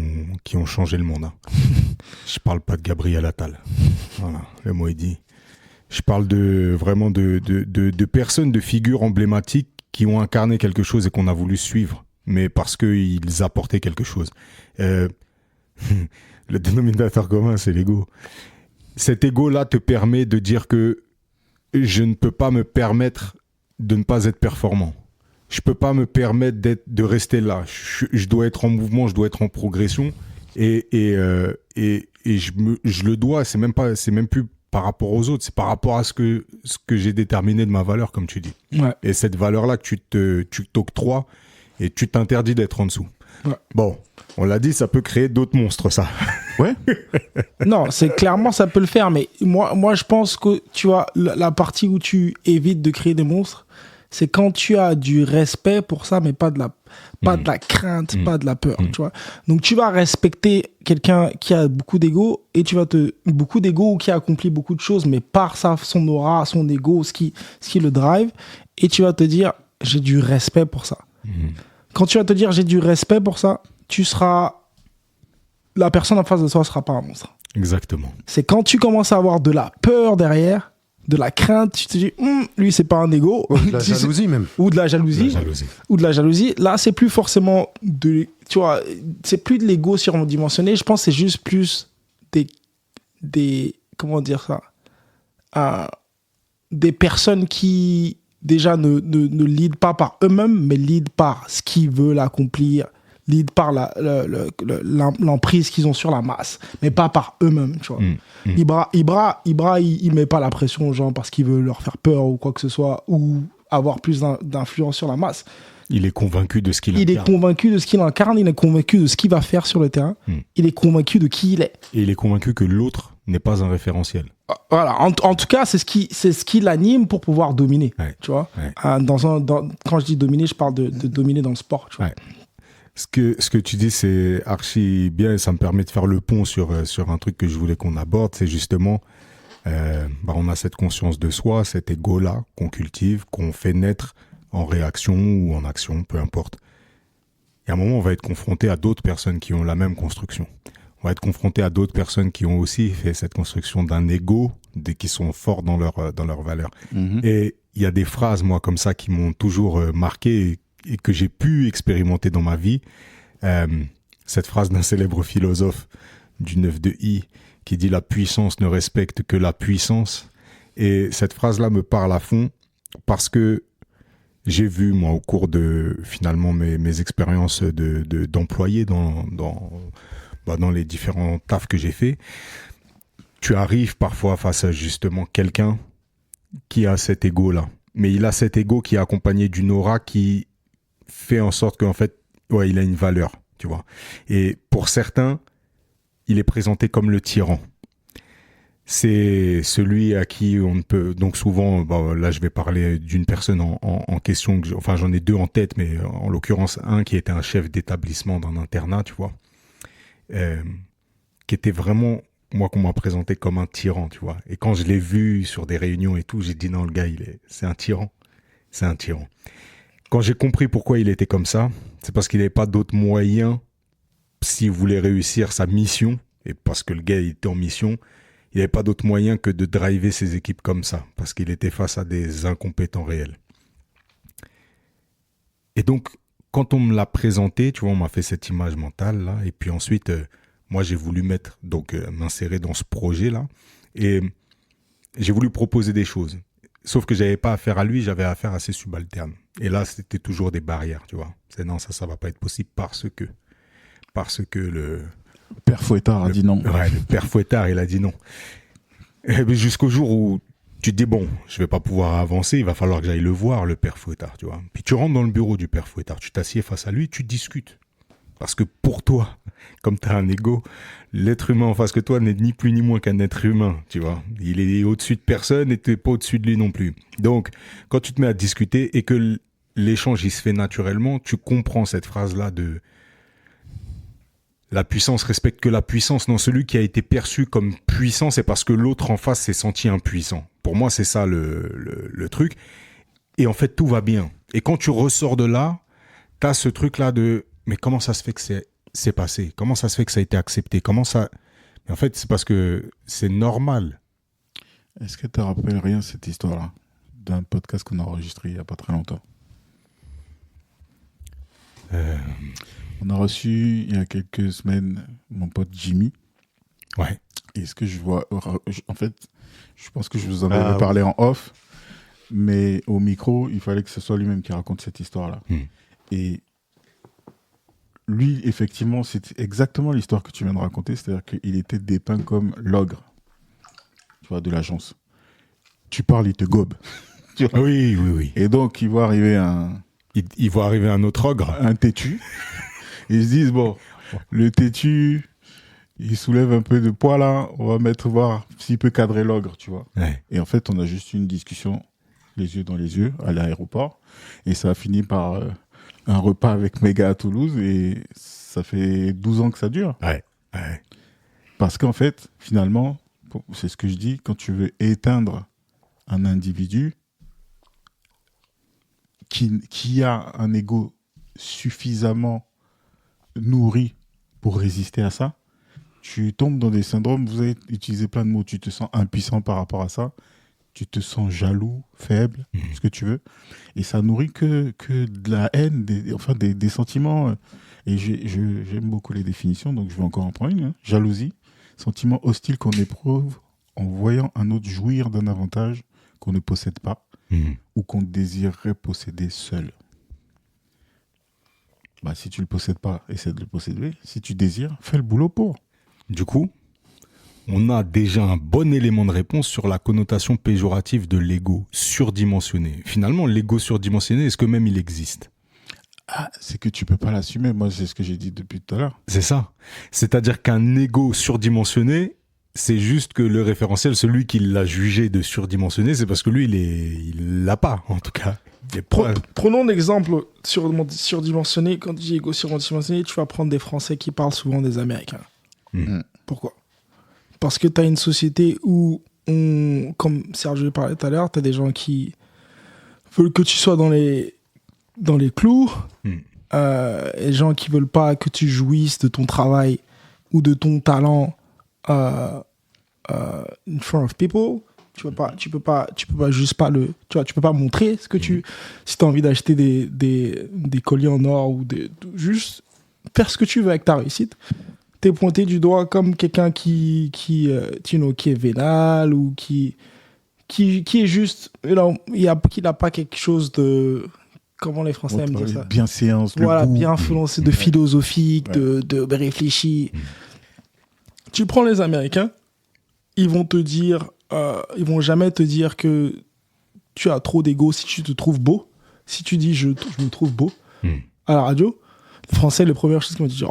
qui ont changé le monde. Hein. Je parle pas de Gabriel Attal. Voilà, le mot est dit. Je parle vraiment de personnes, de figures emblématiques qui ont incarné quelque chose et qu'on a voulu suivre, mais parce qu'ils apportaient quelque chose. Le dénominateur commun, c'est l'ego. Cet ego-là te permet de dire que je ne peux pas me permettre de ne pas être performant. Je peux pas me permettre de rester là. Je dois être en mouvement, je dois être en progression et je le dois. C'est même plus par rapport aux autres, c'est par rapport à ce que j'ai déterminé de ma valeur, comme tu dis. Ouais. Et cette valeur-là que tu t'octroies et tu t'interdis d'être en dessous. Ouais. Bon, on l'a dit, ça peut créer d'autres monstres, ça. Ouais. Non, c'est clairement, ça peut le faire, mais moi je pense que, tu vois, la partie où tu évites de créer des monstres, c'est quand tu as du respect pour ça, mais pas de la crainte, pas de la peur, tu vois. Donc tu vas respecter quelqu'un qui a beaucoup d'ego et beaucoup d'ego ou qui a accompli beaucoup de choses, mais par son aura, son ego, ce qui le drive, et tu vas te dire, j'ai du respect pour ça. Quand tu vas te dire, j'ai du respect pour ça, la personne en face de toi sera pas un monstre. Exactement. C'est quand tu commences à avoir de la peur derrière, de la crainte, tu te dis, lui, c'est pas un ego. Ou de la jalousie même. Ou de la jalousie. Ou de la jalousie. Là, c'est plus forcément tu vois, c'est plus de l'ego surdimensionné. Je pense que c'est juste plus des comment dire ça, des personnes qui, déjà, ne lead pas par eux-mêmes, mais lead par ce qu'ils veulent accomplir, lead par l'emprise qu'ils ont sur la masse, mais pas par eux-mêmes, tu vois. Ibra, il met pas la pression aux gens parce qu'il veut leur faire peur ou quoi que ce soit, ou avoir plus d'influence sur la masse. Il est convaincu de ce qu'il incarne. Il est convaincu de ce qu'il incarne, il est convaincu de ce qu'il va faire sur le terrain, il est convaincu de qui il est. Et il est convaincu que l'autre n'est pas un référentiel. Voilà, en tout cas, c'est ce qui l'anime pour pouvoir dominer, tu vois. Ouais. Quand je dis dominer, je parle de dominer dans le sport, tu vois. Ouais. Ce que tu dis, c'est archi bien et ça me permet de faire le pont sur un truc que je voulais qu'on aborde. C'est justement, on a cette conscience de soi, cet ego-là qu'on cultive, qu'on fait naître en réaction ou en action, peu importe. Et à un moment, on va être confronté à d'autres personnes qui ont la même construction. On va être confronté à d'autres personnes qui ont aussi fait cette construction d'un ego, qui sont forts dans leur valeur. Et il y a des phrases, moi, comme ça, qui m'ont toujours marqué et que j'ai pu expérimenter dans ma vie. Cette phrase d'un célèbre philosophe du 9 de I qui dit « La puissance ne respecte que la puissance ». Et cette phrase-là me parle à fond parce que j'ai vu, moi, au cours de, finalement, mes expériences d'employé dans les différents tafs que j'ai fait, tu arrives parfois face à justement quelqu'un qui a cet ego-là. Mais il a cet ego qui est accompagné d'une aura qui fait en sorte qu'en fait, il a une valeur, tu vois. Et pour certains, il est présenté comme le tyran. C'est celui à qui on ne peut... Donc souvent, là je vais parler d'une personne en question, j'en ai deux en tête, mais en l'occurrence un qui était un chef d'établissement d'un internat, tu vois, qui était vraiment, moi qu'on m'a présenté comme un tyran, tu vois. Et quand je l'ai vu sur des réunions et tout, j'ai dit non, le gars, c'est un tyran. C'est un tyran. Quand j'ai compris pourquoi il était comme ça, c'est parce qu'il n'avait pas d'autre moyen, s'il voulait réussir sa mission, et parce que le gars il était en mission, il n'avait pas d'autre moyen que de driver ses équipes comme ça, parce qu'il était face à des incompétents réels. Et donc, quand on me l'a présenté, tu vois, on m'a fait cette image mentale là, et puis ensuite, moi j'ai voulu m'insérer dans ce projet-là, et j'ai voulu proposer des choses. Sauf que j'avais pas affaire à lui, j'avais affaire à ses subalternes. Et là, c'était toujours des barrières, tu vois. C'est non, ça va pas être possible parce que le Père Fouettard a dit non. Ouais, le père Fouettard, il a dit non. Et jusqu'au jour où tu te dis, bon, je vais pas pouvoir avancer, il va falloir que j'aille le voir, le père Fouettard, tu vois. Puis tu rentres dans le bureau du père Fouettard, tu t'assieds face à lui, tu discutes. Parce que pour toi, comme tu as un ego, l'être humain en face que toi n'est ni plus ni moins qu'un être humain, tu vois. Il est au-dessus de personne et tu n'es pas au-dessus de lui non plus. Donc, quand tu te mets à discuter et que l'échange il se fait naturellement, tu comprends cette phrase-là de la puissance respecte que la puissance. Non, celui qui a été perçu comme puissant, c'est parce que l'autre en face s'est senti impuissant. Pour moi, c'est ça le truc. Et en fait, tout va bien. Et quand tu ressors de là, tu as ce truc-là de mais comment ça se fait que c'est passé? Comment ça se fait que ça a été accepté? Comment ça... Mais en fait, c'est parce que c'est normal. Est-ce que tu te rappelles rien cette histoire-là d'un podcast qu'on a enregistré il n'y a pas très longtemps? On a reçu il y a quelques semaines mon pote Jimmy. Ouais. Et ce que je vois... En fait, je pense que je vous en avais parlé en off, mais au micro, il fallait que ce soit lui-même qui raconte cette histoire-là. Et lui, effectivement, c'est exactement l'histoire que tu viens de raconter, c'est-à-dire qu'il était dépeint comme l'ogre, tu vois, de l'agence. Tu parles, il te gobe. Tu vois. Oui. Et donc, il voit arriver il voit arriver un autre ogre. Un têtu. Et ils se disent, bon, le têtu, il soulève un peu de poids là, on va voir s'il peut cadrer l'ogre, tu vois. Ouais. Et en fait, on a juste eu une discussion, les yeux dans les yeux, à l'aéroport. Et ça a fini par... un repas avec Méga à Toulouse et ça fait 12 ans que ça dure. Ouais. Parce qu'en fait, finalement, c'est ce que je dis, quand tu veux éteindre un individu qui a un ego suffisamment nourri pour résister à ça, tu tombes dans des syndromes, vous avez utilisé plein de mots, tu te sens impuissant par rapport à ça, tu te sens jaloux, faible, ce que tu veux. Et ça nourrit que de la haine, des sentiments. Et j'aime beaucoup les définitions, donc je vais encore en prendre une. Jalousie, sentiment hostile qu'on éprouve en voyant un autre jouir d'un avantage qu'on ne possède pas ou qu'on désirerait posséder seul. Bah, si tu ne le possèdes pas, essaie de le posséder. Si tu désires, fais le boulot pour. Du coup, on a déjà un bon élément de réponse sur la connotation péjorative de l'ego surdimensionné. Finalement, l'ego surdimensionné, est-ce que même il existe? C'est que tu peux pas l'assumer. Moi, c'est ce que j'ai dit depuis tout à l'heure. C'est ça. C'est-à-dire qu'un ego surdimensionné, c'est juste que le référentiel, celui qui l'a jugé de surdimensionné, c'est parce que lui, il l'a pas, en tout cas. Prenons l'exemple surdimensionné. Quand tu dis ego surdimensionné, tu vas prendre des Français qui parlent souvent des Américains. Pourquoi? Parce que tu as une société où, comme Sergio parlait tout à l'heure, tu as des gens qui veulent que tu sois dans les clous, et des gens qui veulent pas que tu jouisses de ton travail ou de ton talent in front of people. Tu peux pas juste pas tu peux pas montrer ce que si tu as envie d'acheter des colliers en or ou juste faire ce que tu veux avec ta réussite. T'es pointé du doigt comme quelqu'un qui est vénal ou qui est juste, qui n'a pas quelque chose de, comment les Français aiment dire ça, bienséance, voilà, bienfaisance, de philosophique, de réfléchi. Tu prends les Américains, ils vont te dire, ils vont jamais te dire que tu as trop d'ego si tu te trouves beau. Si tu dis je me trouve beau à la radio, les Français, les premières choses qu'ils vont te dire,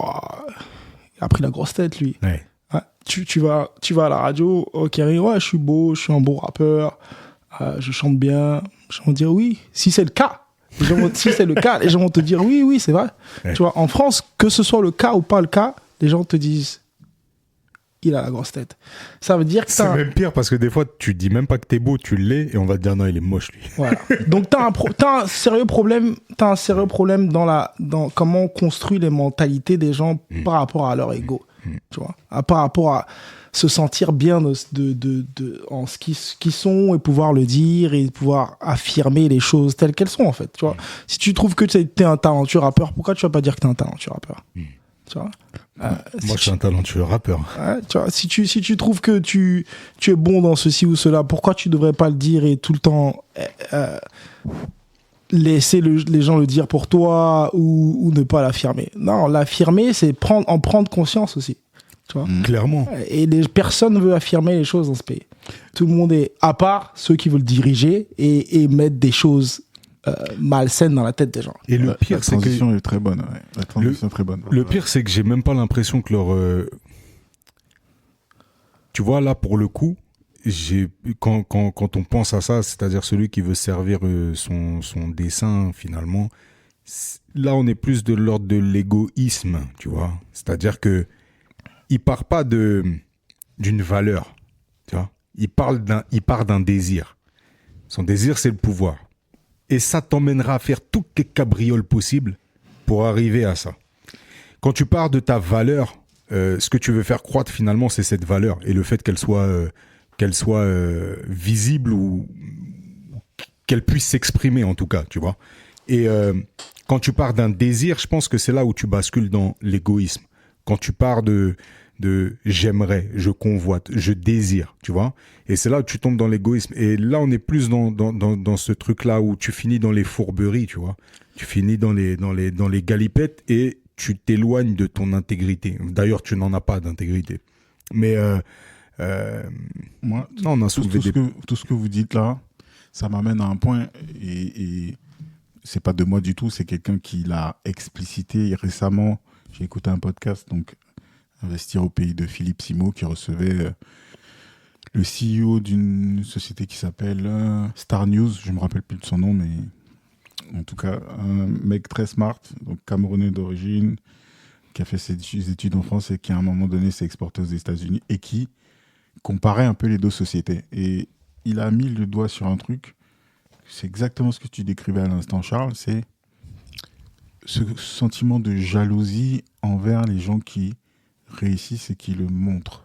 il a pris la grosse tête, lui. Ouais. Ouais, tu vas à la radio, ok, ouais, je suis beau, je suis un bon rappeur, je chante bien. Les gens vont dire oui, si c'est le cas. Si c'est le cas, les gens vont te dire oui, c'est vrai. Ouais. Tu vois, en France, que ce soit le cas ou pas le cas, les gens te disent il a la grosse tête. Ça veut dire que c'est même pire parce que des fois, tu dis même pas que t'es beau, tu l'es et on va te dire non, il est moche, lui. Voilà. Donc, t'as un sérieux problème dans comment on construit les mentalités des gens par rapport à leur ego. Tu vois, par rapport à se sentir bien en ce qu'ils sont et pouvoir le dire et pouvoir affirmer les choses telles qu'elles sont, en fait. Tu vois, si tu trouves que t'es un talentueux rappeur, pourquoi tu vas pas dire que t'es un talentueux rappeur? Tu vois, moi, je suis un talentueux rappeur. Ouais, tu vois, si tu trouves que tu es bon dans ceci ou cela, pourquoi tu devrais pas le dire et tout le temps laisser les gens le dire pour toi ou ne pas l'affirmer? Non, l'affirmer, c'est en prendre conscience aussi. Tu vois. Clairement. Et personne ne veut affirmer les choses dans ce pays. Tout le monde est, à part ceux qui veulent diriger et mettre des choses malsaines dans la tête des gens. Et le pire, la c'est que transition est très bonne. Ouais. La transition est très bonne. le pire, c'est que j'ai même pas l'impression que leur. Tu vois, là, pour le coup, quand on pense à ça, c'est-à-dire celui qui veut servir son dessin, finalement, là, on est plus de l'ordre de l'égoïsme, tu vois. C'est-à-dire que il part pas d'une valeur, tu vois. Il part d'un désir. Son désir, c'est le pouvoir. Et ça t'emmènera à faire toutes les cabrioles possibles pour arriver à ça. Quand tu pars de ta valeur, ce que tu veux faire croître finalement, c'est cette valeur et le fait qu'elle soit visible ou qu'elle puisse s'exprimer en tout cas, tu vois. Et quand tu pars d'un désir, je pense que c'est là où tu bascules dans l'égoïsme. Quand tu pars de j'aimerais, je convoite, je désire, tu vois. Et c'est là où tu tombes dans l'égoïsme. Et là, on est plus dans ce truc-là où tu finis dans les fourberies, tu vois. Tu finis dans les galipettes et tu t'éloignes de ton intégrité. D'ailleurs, tu n'en as pas d'intégrité. Mais Moi, non, on a soulevé tout ce que vous dites là, ça m'amène à un point et c'est pas de moi du tout, c'est quelqu'un qui l'a explicité récemment. J'ai écouté un podcast, donc Investir au pays de Philippe Simo, qui recevait le CEO d'une société qui s'appelle Star News. Je me rappelle plus de son nom, mais en tout cas, un mec très smart, donc camerounais d'origine, qui a fait ses études en France et qui à un moment donné s'est exporté aux États-Unis et qui comparait un peu les deux sociétés. Et il a mis le doigt sur un truc. C'est exactement ce que tu décrivais à l'instant, Charles. C'est ce sentiment de jalousie envers les gens qui réussissent et qui le montrent.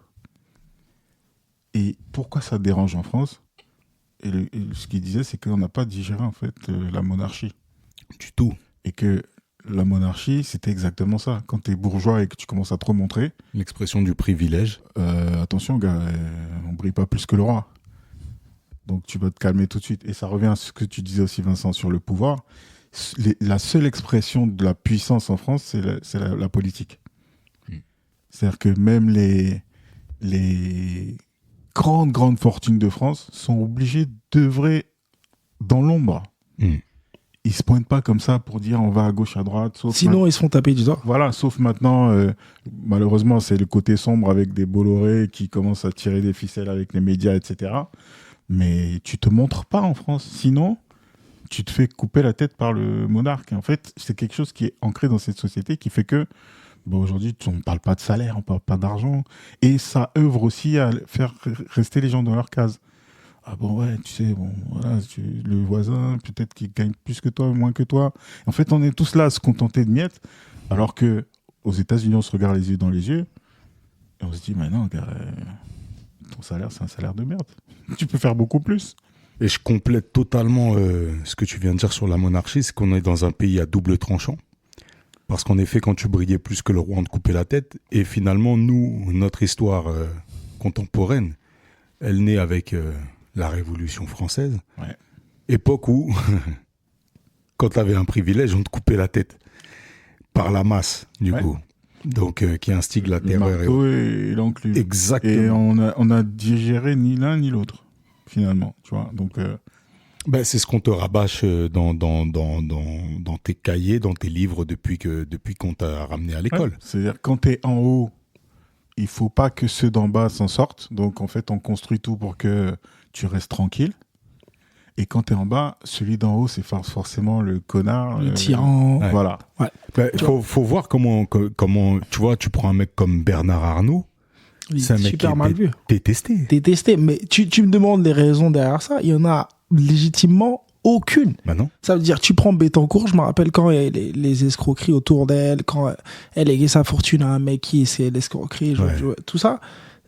Et pourquoi ça dérange en France ? Et ce qu'il disait, c'est qu'on n'a pas digéré en fait la monarchie. du tout. Et que la monarchie, c'était exactement ça. Quand tu es bourgeois et que tu commences à trop montrer, L'expression du privilège. attention gars, on brille pas plus que le roi. Donc tu vas te calmer tout de suite. Et ça revient à ce que tu disais aussi, Vincent, sur le pouvoir. La seule expression de la puissance en France, c'est la politique. C'est-à-dire que même les grandes fortunes de France sont obligées d'œuvrer dans l'ombre. Ils se pointent pas comme ça pour dire on va à gauche, à droite. Sinon, ils se font taper du doigt. Voilà, sauf maintenant, malheureusement, c'est le côté sombre avec des Bolloré qui commencent à tirer des ficelles avec les médias, etc. Mais tu te montres pas en France. Sinon, tu te fais couper la tête par le monarque. Et en fait, c'est quelque chose qui est ancré dans cette société qui fait que aujourd'hui, on ne parle pas de salaire, on ne parle pas d'argent. Et ça œuvre aussi à faire rester les gens dans leur case. Ah bon, ouais, tu sais, bon, voilà, le voisin, peut-être qu'il gagne plus que toi, moins que toi. En fait, on est tous là à se contenter de miettes, alors que aux États-Unis, on se regarde les yeux dans les yeux, et on se dit, mais non, gars, ton salaire, c'est un salaire de merde. Tu peux faire beaucoup plus. Et je complète totalement ce que tu viens de dire sur la monarchie, c'est qu'on est dans un pays à double tranchant. Parce qu'en effet, quand tu brillais plus que le roi, on te coupait la tête. Et finalement, nous, notre histoire contemporaine, elle naît avec la Révolution française. Ouais. Époque où, quand tu avais un privilège, on te coupait la tête. Par la masse, du coup. Donc, qui instigue la Le terreur. marteau et l'enclume. Exactement. Et on a digéré ni l'un ni l'autre, finalement. Tu vois. Donc, Ben, c'est ce qu'on te rabâche dans tes cahiers, dans tes livres depuis qu'on t'a ramené à l'école. ouais, c'est-à-dire, quand tu es en haut, il faut pas que ceux d'en bas s'en sortent. Donc, en fait, on construit tout pour que tu restes tranquille. Et quand tu es en bas, celui d'en haut, c'est forcément le connard. Le tyran. Ouais. Voilà. Ben, faut voir comment, tu vois, tu prends un mec comme Bernard Arnault, Il c'est un est mec super qui est mal vu. détesté. Détesté. Mais tu me demandes les raisons derrière ça. Il y en a légitimement aucune. Ben non. Ça veut dire, tu prends Bettencourt, je me rappelle quand il y a les escroqueries autour d'elle, quand elle léguait sa fortune à un mec qui essayait l'escroquerie, tout ça,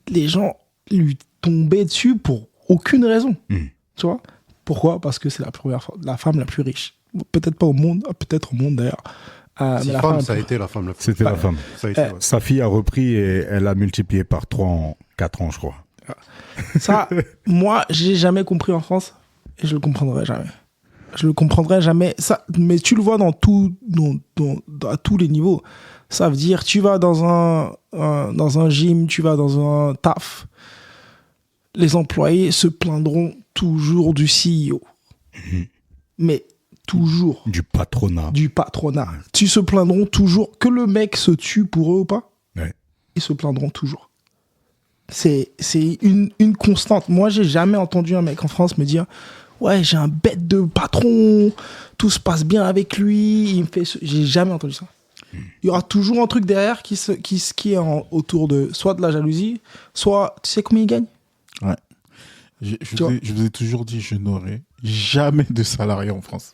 les gens lui tombaient dessus pour aucune raison. Tu vois ? Pourquoi ? Parce que c'est la femme la plus riche. Peut-être pas au monde, peut-être au monde d'ailleurs. Si mais la femme, femme, ça a été la femme la plus C'était la riche. femme. Ça a été, ouais. Sa fille a repris et elle a multiplié par 3 en 4 ans, je crois. ça, moi, j'ai jamais compris en France et je le comprendrai jamais. Je le comprendrai jamais. Ça, mais tu le vois à tous les niveaux. Ça veut dire, tu vas dans un gym, tu vas dans un taf, les employés se plaindront toujours du CEO. Mais toujours. Du patronat. Du patronat. Ils se plaindront toujours. Que le mec se tue pour eux ou pas, Ouais. ils se plaindront toujours. C'est une constante. Moi, j'ai jamais entendu un mec en France me dire « Ouais, j'ai un bête de patron, tout se passe bien avec lui. » Il me fait J'ai jamais entendu ça. Il y aura toujours un truc derrière qui est autour de soit de la jalousie, soit... Tu sais combien il gagne? Ouais. Je vous ai toujours dit, je n'aurai jamais de salarié en France.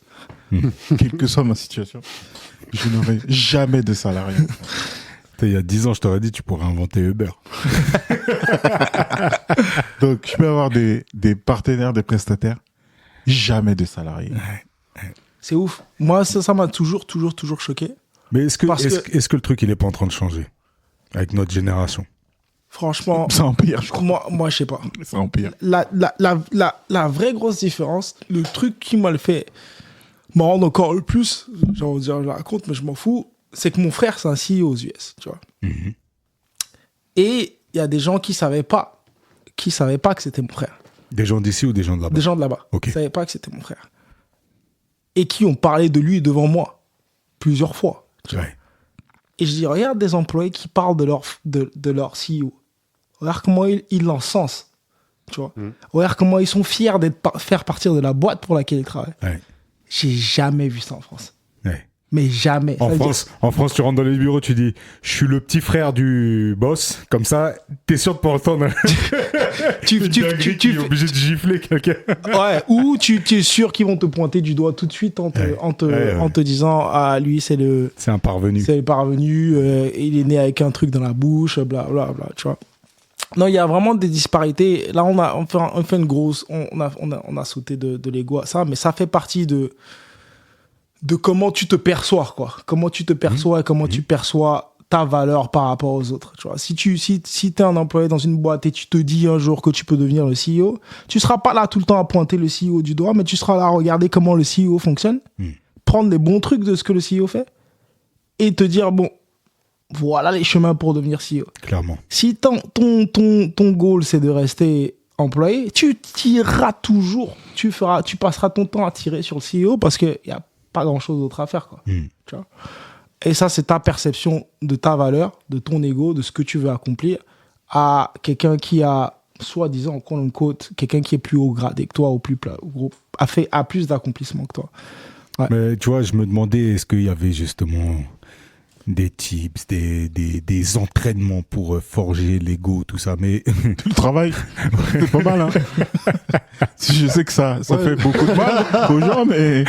Quelle que soit ma situation, je n'aurai jamais de salarié. Il y a 10 ans, je t'aurais dit, tu pourrais inventer Uber. Donc, je peux avoir des partenaires, des prestataires, jamais de salariés. C'est ouf. Moi, ça m'a toujours choqué. Mais est-ce que le truc, il est pas en train de changer avec notre génération? Franchement, Ça empire, je crois. moi, je sais pas. Ça empire. La vraie grosse différence, le truc qui m'a le fait me rendre encore le plus, j'ai envie de dire, je la raconte, mais je m'en fous, c'est que mon frère, c'est un CEO aux US, tu vois. Et il y a des gens qui savaient pas que c'était mon frère. Des gens d'ici ou des gens de là-bas? Des gens de là-bas. Ok. Qui savaient pas que c'était mon frère. Et qui ont parlé de lui devant moi plusieurs fois. Tu vois. Ouais. Et je dis, regarde des employés qui parlent de leur CEO. Regarde comment ils l'encensent. Tu vois. Regarde comment ils sont fiers faire partir de la boîte pour laquelle ils travaillent. Ouais. J'ai jamais vu ça en France. Ouais. Mais jamais. En France, tu rentres dans les bureaux, tu dis « Je suis le petit frère du boss ». Comme ça, t'es sûr de pas entendre tu es obligé de gifler quelqu'un. Ouais, ou tu es sûr qu'ils vont te pointer du doigt tout de suite en te disant « Ah, lui, c'est le parvenu. Il est né avec un truc dans la bouche, blablabla, bla, tu vois. » Non, il y a vraiment des disparités. Là, on fait une grosse... On a sauté de l'ego à ça, mais ça fait partie de comment tu te perçois, quoi. Comment tu te perçois et comment tu perçois ta valeur par rapport aux autres, tu vois. Si t'es un employé dans une boîte et tu te dis un jour que tu peux devenir le CEO, tu seras pas là tout le temps à pointer le CEO du doigt, mais tu seras là à regarder comment le CEO fonctionne, prendre les bons trucs de ce que le CEO fait et te dire, bon, voilà les chemins pour devenir CEO. Clairement. Si ton goal, c'est de rester employé, tu tireras toujours, tu passeras ton temps à tirer sur le CEO parce qu'il y a pas grand-chose d'autre à faire, quoi. Tu vois. Et ça, c'est ta perception de ta valeur, de ton ego, de ce que tu veux accomplir à quelqu'un qui a, soi-disant, quelqu'un qui est plus haut gradé que toi, ou plus a plus d'accomplissements que toi. Ouais. Mais tu vois, je me demandais, est-ce qu'il y avait justement des tips, des entraînements pour forger l'ego, tout ça, mais... Le travail, c'est pas mal, hein. Je sais que ça fait beaucoup de mal aux gens, mais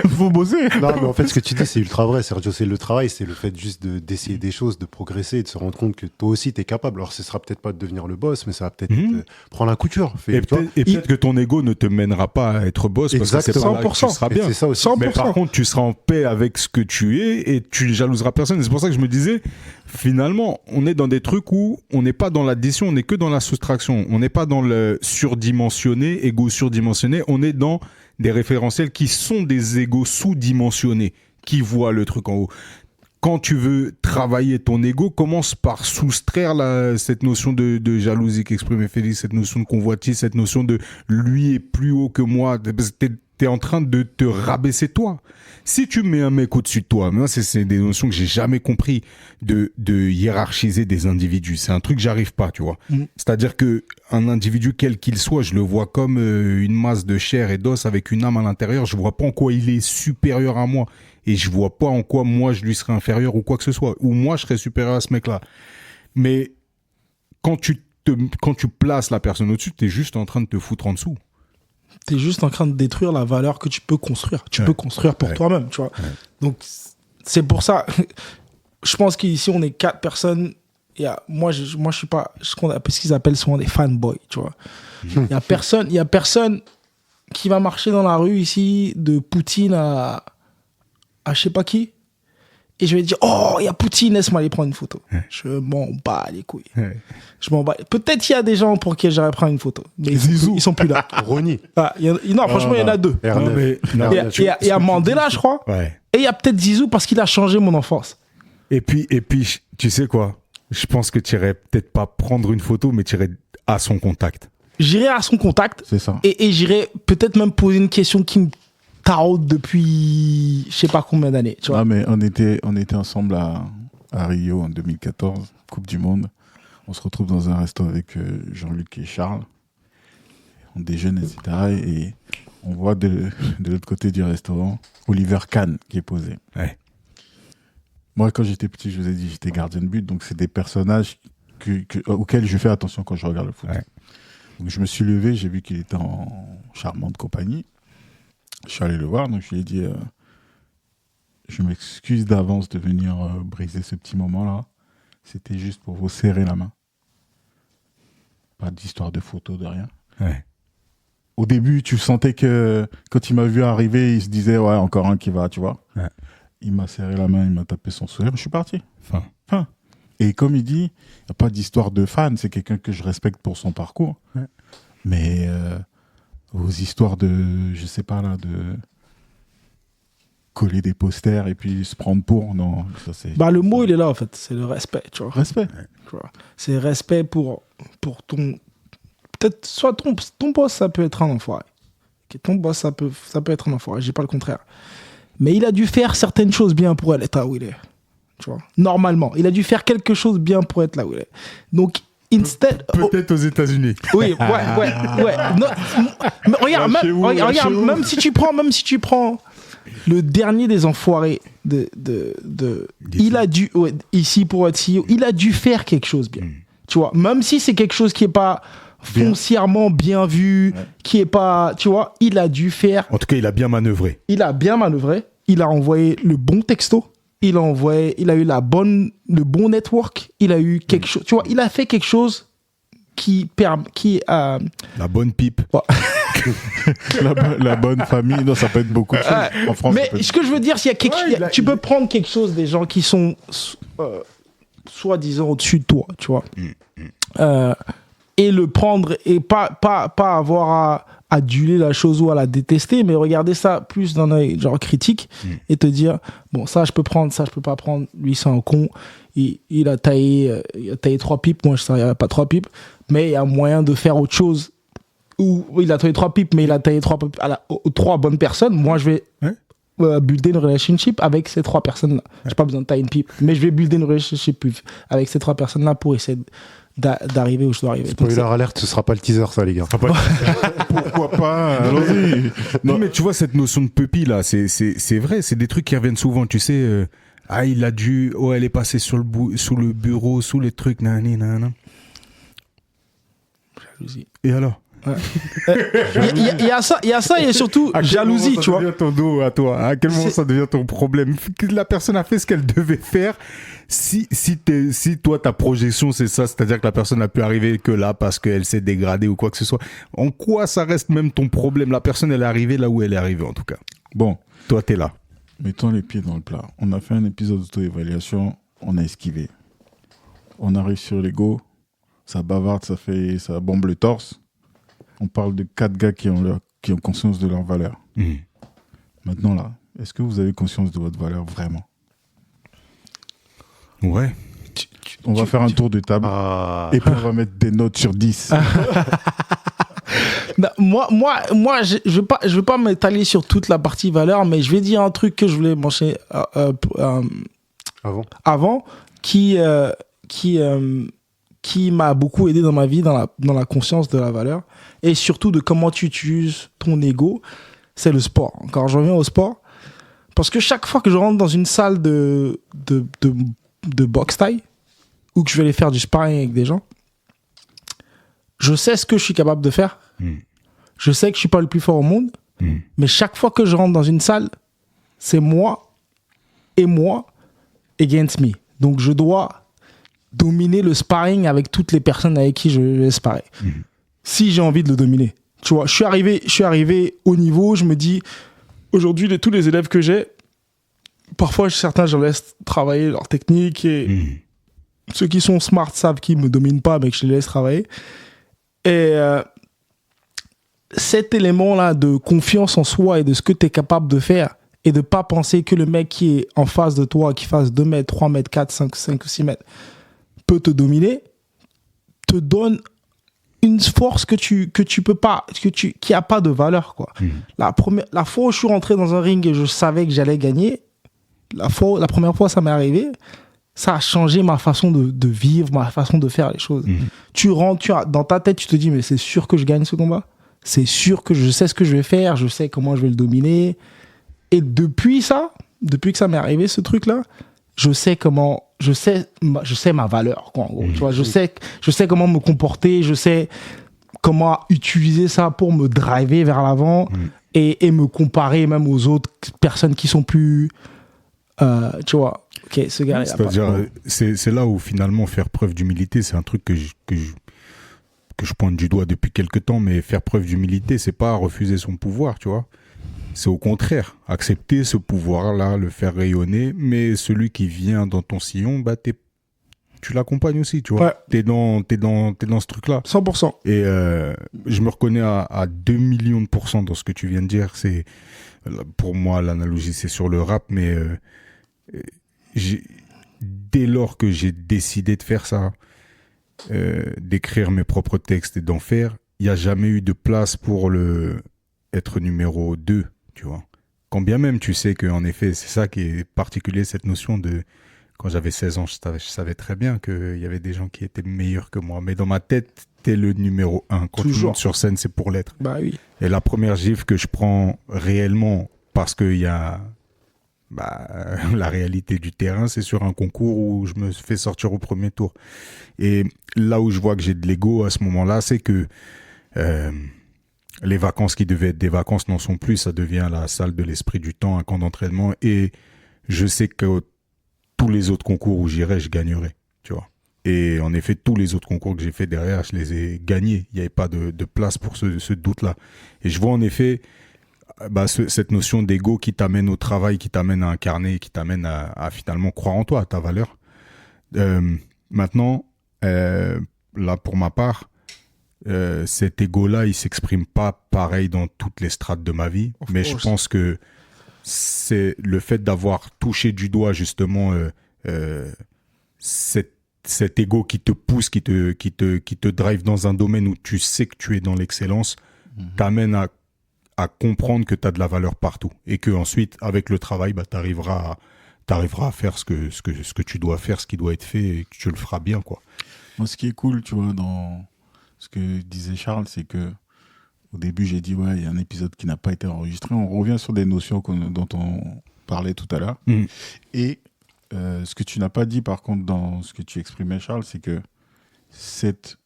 faut bosser. Non, mais en fait, ce que tu dis, c'est ultra vrai, Sergio. C'est le travail, c'est le fait juste d'essayer des choses, de progresser, de se rendre compte que toi aussi, t'es capable. Alors, ce sera peut-être pas de devenir le boss, mais ça va peut-être prendre la couture. Et peut-être que ton ego ne te mènera pas à être boss, parce que c'est pas là que tu seras bien. C'est ça aussi. 100%. Mais par contre, tu seras en paix avec ce que tu es et tu jalouseras personne. C'est pour ça que je me disais, finalement, on est dans des trucs où on n'est pas dans l'addition, on n'est que dans la soustraction. On n'est pas dans le surdimensionné, égo surdimensionné. On est dans des référentiels qui sont des égos sous-dimensionnés, qui voient le truc en haut. Quand tu veux travailler ton ego, commence par soustraire cette notion de jalousie qu'exprimait Félix, cette notion de convoitise, cette notion de lui est plus haut que moi. T'es en train de te rabaisser toi. Si tu mets un mec au-dessus de toi, moi, c'est des notions que j'ai jamais compris de hiérarchiser des individus. C'est un truc que j'arrive pas, tu vois. C'est-à-dire que un individu quel qu'il soit, je le vois comme une masse de chair et d'os avec une âme à l'intérieur. Je vois pas en quoi il est supérieur à moi et je vois pas en quoi moi je lui serais inférieur ou quoi que ce soit, ou moi je serais supérieur à ce mec-là. Mais quand tu places la personne au-dessus, t'es juste en train de te foutre en dessous. T'es juste en train de détruire la valeur que tu peux construire. Tu peux construire pour toi-même, tu vois. Donc, c'est pour ça, je pense qu'ici, on est 4 personnes. Moi, je suis pas ce qu'ils appellent souvent des fanboys, tu vois. Il y a personne qui va marcher dans la rue ici de Poutine à je sais pas qui. Et je vais dire, oh, il y a Poutine, laisse-moi aller prendre une photo. Je m'en bats les couilles. Je m'en bats. Peut-être il y a des gens pour qui j'aurais prendre une photo. Mais ils sont plus là. Ronnie. Non, franchement, il y en a 2. Non, mais, Il y a Mandela, je crois. Ouais. Et il y a peut-être Zizou parce qu'il a changé mon enfance. Et puis, tu sais quoi? Je pense que tu irais peut-être pas prendre une photo, mais tu irais à son contact. J'irai à son contact C'est ça. et j'irai peut-être même poser une question qui me taraude depuis je sais pas combien d'années. Tu vois. Ah, mais on était ensemble à Rio en 2014, Coupe du Monde. On se retrouve dans un resto avec Jean-Luc et Charles. On déjeune, etc. Et on voit de l'autre côté du restaurant Oliver Kahn qui est posé. Ouais. Moi, quand j'étais petit, je vous ai dit, j'étais gardien de but. Donc, c'est des personnages auxquels je fais attention quand je regarde le foot. Ouais. Donc, je me suis levé, j'ai vu qu'il était en charmante compagnie. Je suis allé le voir, donc je lui ai dit je m'excuse d'avance de venir briser ce petit moment-là. C'était juste pour vous serrer la main. Pas d'histoire de photo, de rien. Ouais. Au début, tu sentais que quand il m'a vu arriver, il se disait ouais, encore un qui va, tu vois. Ouais. Il m'a serré la main, il m'a tapé son sourire, je suis parti. Fin. Et comme il dit, il n'y a pas d'histoire de fan, c'est quelqu'un que je respecte pour son parcours. Ouais. Mais aux histoires de, je sais pas là, de coller des posters et puis se prendre pour, non, ça c'est... Bah, le mot, il est là, en fait. C'est le respect, tu vois. Respect. Tu vois. C'est respect pour ton... Peut-être, soit ton boss, ça peut être un enfoiré. Ok, ton boss, ça peut être un enfoiré. J'ai pas le contraire. Mais il a dû faire certaines choses bien pour être là où il est. Tu vois. Normalement. Il a dû faire quelque chose bien pour être là où il est. Donc, instead... Peut-être aux États-Unis. Oui, ouais. Non, mais regarde, même si tu prends le dernier des enfoirés il a dû, ici pour être CEO, il a dû faire quelque chose bien. Tu vois, même si c'est quelque chose qui est pas foncièrement bien vu, qui est pas, tu vois, il a dû faire. En tout cas, il a bien manœuvré. Il a bien manœuvré. Il a envoyé le bon texto. Il a eu le bon network. Il a eu quelque chose. Tu vois, il a fait quelque chose La bonne pipe. la bonne famille, non, ça peut être beaucoup de choses. En France, mais ce que je veux dire, c'est tu peux prendre quelque chose des gens qui sont soi-disant au-dessus de toi, tu vois, et le prendre et pas avoir à aduler la chose ou à la détester, mais regarder ça plus d'un œil genre critique et te dire bon, ça je peux prendre, ça je peux pas prendre, lui c'est un con, il a taillé 3 pipes, moi je savais pas 3 pipes, mais il y a moyen de faire autre chose. Ou il a taillé 3 pipes, mais il a taillé 3 pipes aux 3 bonnes personnes. Moi, je vais builder une relationship avec ces 3 personnes-là. J'ai pas besoin de tailler une pipe, mais je vais builder une relationship avec ces 3 personnes-là pour essayer d'arriver où je dois arriver. Spoiler alerte, ce sera pas le teaser, ça, les gars. pourquoi pas, allons-y. Non, mais tu vois, cette notion de puppy, là, c'est vrai, c'est des trucs qui reviennent souvent. Tu sais, il a dû... Oh, elle est passée sous le bureau, sous les trucs, nanana. Jalousie. Et alors? Il y a ça et surtout jalousie, tu vois. À quel moment ça devient ton dos à toi? À quel moment ça devient ton problème? La personne a fait ce qu'elle devait faire. Si toi, ta projection, c'est ça, c'est-à-dire que la personne n'a pu arriver que là parce qu'elle s'est dégradée ou quoi que ce soit, en quoi ça reste même ton problème? La personne, elle est arrivée là où elle est arrivée, en tout cas. Bon. Toi, t'es là. Mettons les pieds dans le plat. On a fait un épisode d'auto-évaluation, on a esquivé. On arrive sur l'ego, ça bavarde, ça bombe le torse. On parle de 4 gars qui ont conscience de leur valeur. Maintenant, là, est-ce que vous avez conscience de votre valeur vraiment? Ouais. On va faire un tour de table et puis on va mettre des notes sur 10. Non, moi je vais pas m'étaler sur toute la partie valeur, mais je vais dire un truc que je voulais mentionner avant qui m'a beaucoup aidé dans ma vie, dans la conscience de la valeur et surtout de comment tu utilises ton ego, c'est le sport. Encore, je reviens au sport parce que chaque fois que je rentre dans une salle de boxe thaï ou que je vais aller faire du sparring avec des gens, je sais ce que je suis capable de faire. Je sais que je suis pas le plus fort au monde, mais chaque fois que je rentre dans une salle, c'est moi against me. Donc je dois dominer le sparring avec toutes les personnes avec qui je vais sparrer. Si j'ai envie de le dominer. Tu vois, je suis arrivé au niveau, je me dis, aujourd'hui, de tous les élèves que j'ai, parfois, certains, je laisse travailler leur technique et ceux qui sont smart savent qu'ils me dominent pas, mais que je les laisse travailler. Et cet élément-là de confiance en soi et de ce que tu es capable de faire et de pas penser que le mec qui est en face de toi, qui fasse 2 mètres, 3 mètres, 4, 5 ou 6 mètres, peut te dominer, te donne une force qui a pas de valeur, quoi. La fois où je suis rentré dans un ring et je savais que j'allais gagner, la première fois ça m'est arrivé, ça a changé ma façon de vivre, ma façon de faire les choses. Tu rentres, dans ta tête, tu te dis, mais c'est sûr que je gagne ce combat. C'est sûr que je sais ce que je vais faire, je sais comment je vais le dominer. Et depuis que ça m'est arrivé, ce truc-là, je sais ma valeur, quoi, en gros. Tu vois, je sais comment me comporter, je sais comment utiliser ça pour me driver vers l'avant et me comparer même aux autres personnes qui sont plus... tu vois, ok, ce gars-là... C'est-à-dire, c'est là où finalement faire preuve d'humilité, c'est un truc que je pointe du doigt depuis quelques temps, mais faire preuve d'humilité, c'est pas refuser son pouvoir, tu vois. C'est au contraire, accepter ce pouvoir-là, le faire rayonner, mais celui qui vient dans ton sillon, bah tu l'accompagnes aussi, tu vois. Ouais. T'es dans ce truc-là. 100%. Et je me reconnais à 2 millions de % dans ce que tu viens de dire. C'est, pour moi, l'analogie, c'est sur le rap, mais dès lors que j'ai décidé de faire ça, d'écrire mes propres textes et d'en faire, il n'y a jamais eu de place pour être numéro 2, tu vois. Quand bien même tu sais qu'en effet, c'est ça qui est particulier, cette notion de... Quand j'avais 16 ans, je savais très bien qu'il y avait des gens qui étaient meilleurs que moi. Mais dans ma tête, t'es le numéro 1. Quand tu montes sur scène, c'est pour l'être. Bah oui. Et la première gifle que je prends réellement, parce qu'il y a la réalité du terrain, c'est sur un concours où je me fais sortir au premier tour. Et là où je vois que j'ai de l'ego à ce moment-là, c'est que les vacances qui devaient être des vacances n'en sont plus. Ça devient la salle de l'esprit du temps, un camp d'entraînement. Et je sais que tous les autres concours où j'irai, je gagnerai, tu vois. Et en effet, tous les autres concours que j'ai fait derrière, je les ai gagnés. Il n'y avait pas de place pour ce doute-là. Et je vois en effet cette notion d'ego qui t'amène au travail, qui t'amène à incarner, qui t'amène à finalement croire en toi, à ta valeur. Maintenant, là, pour ma part, cet ego-là, il ne s'exprime pas pareil dans toutes les strates de ma vie. Mais je pense que c'est le fait d'avoir touché du doigt justement cet ego qui te pousse, qui te drive dans un domaine où tu sais que tu es dans l'excellence, t'amène à comprendre que tu as de la valeur partout et que ensuite avec le travail, t'arriveras à faire ce que tu dois faire, ce qui doit être fait, et que tu le feras bien, quoi. Moi, ce qui est cool, tu vois, dans ce que disait Charles, c'est que au début, j'ai dit, ouais, il y a un épisode qui n'a pas été enregistré. On revient sur des notions dont on parlait tout à l'heure. Et ce que tu n'as pas dit, par contre, dans ce que tu exprimais, Charles, c'est que cette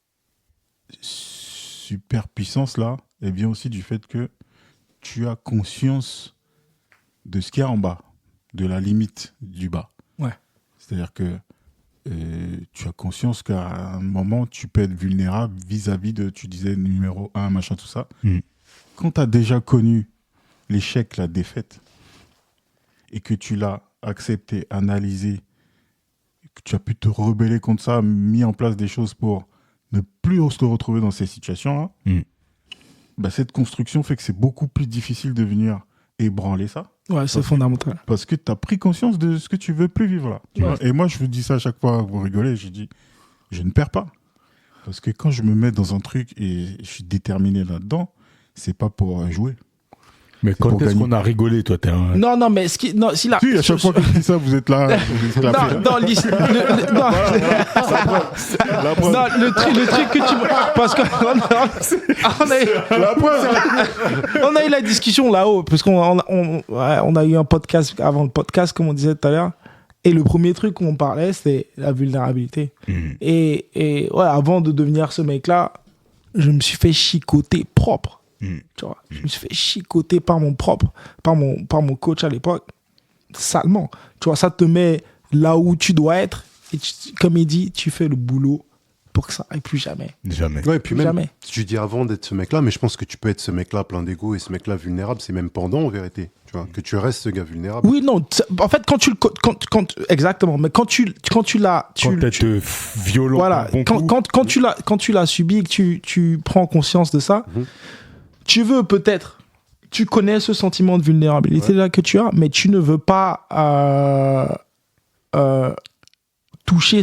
super puissance-là, elle vient aussi du fait que tu as conscience de ce qu'il y a en bas, de la limite du bas. Ouais. C'est-à-dire que tu as conscience qu'à un moment, tu peux être vulnérable vis-à-vis de, tu disais, numéro 1, machin, tout ça. Quand tu as déjà connu l'échec, la défaite, et que tu l'as accepté, analysé, que tu as pu te rebeller contre ça, mis en place des choses pour ne plus se retrouver dans ces situations-là, cette construction fait que c'est beaucoup plus difficile de venir ébranler ça. Ouais, c'est fondamental. Parce que tu as pris conscience de ce que tu veux plus vivre là. Tu vois. Et moi, je vous dis ça à chaque fois, vous rigolez, je dis, je ne perds pas. Parce que quand je me mets dans un truc et je suis déterminé là-dedans, c'est pas pour jouer. Mais quand est-ce qu'on a rigolé, toi, t'es un... Non, mais Si, à chaque fois que je dis ça, vous êtes là. Le truc que tu... Parce qu'on a eu la discussion là-haut, parce qu'on a eu un podcast avant le podcast, comme on disait tout à l'heure. Et le premier truc qu'on parlait, c'était la vulnérabilité. Et ouais, avant de devenir ce mec-là, je me suis fait chicoter propre. Tu vois, je me suis fait chicoter par mon coach à l'époque, salement. Tu vois, ça te met là où tu dois être. Et comme il dit, tu fais le boulot pour que ça aille plus jamais. Jamais. Ouais, et puis même, jamais. tu dis avant d'être ce mec-là, mais je pense que tu peux être ce mec-là plein d'ego et ce mec-là vulnérable, c'est même pendant en vérité. Tu vois, que tu restes ce gars vulnérable. Oui, non, en fait, exactement, mais quand tu l'as... Quand t'es violent. Voilà, quand tu l'as subi et que tu prends conscience de ça, tu veux peut-être tu connais ce sentiment de vulnérabilité là que tu as, mais tu ne veux pas toucher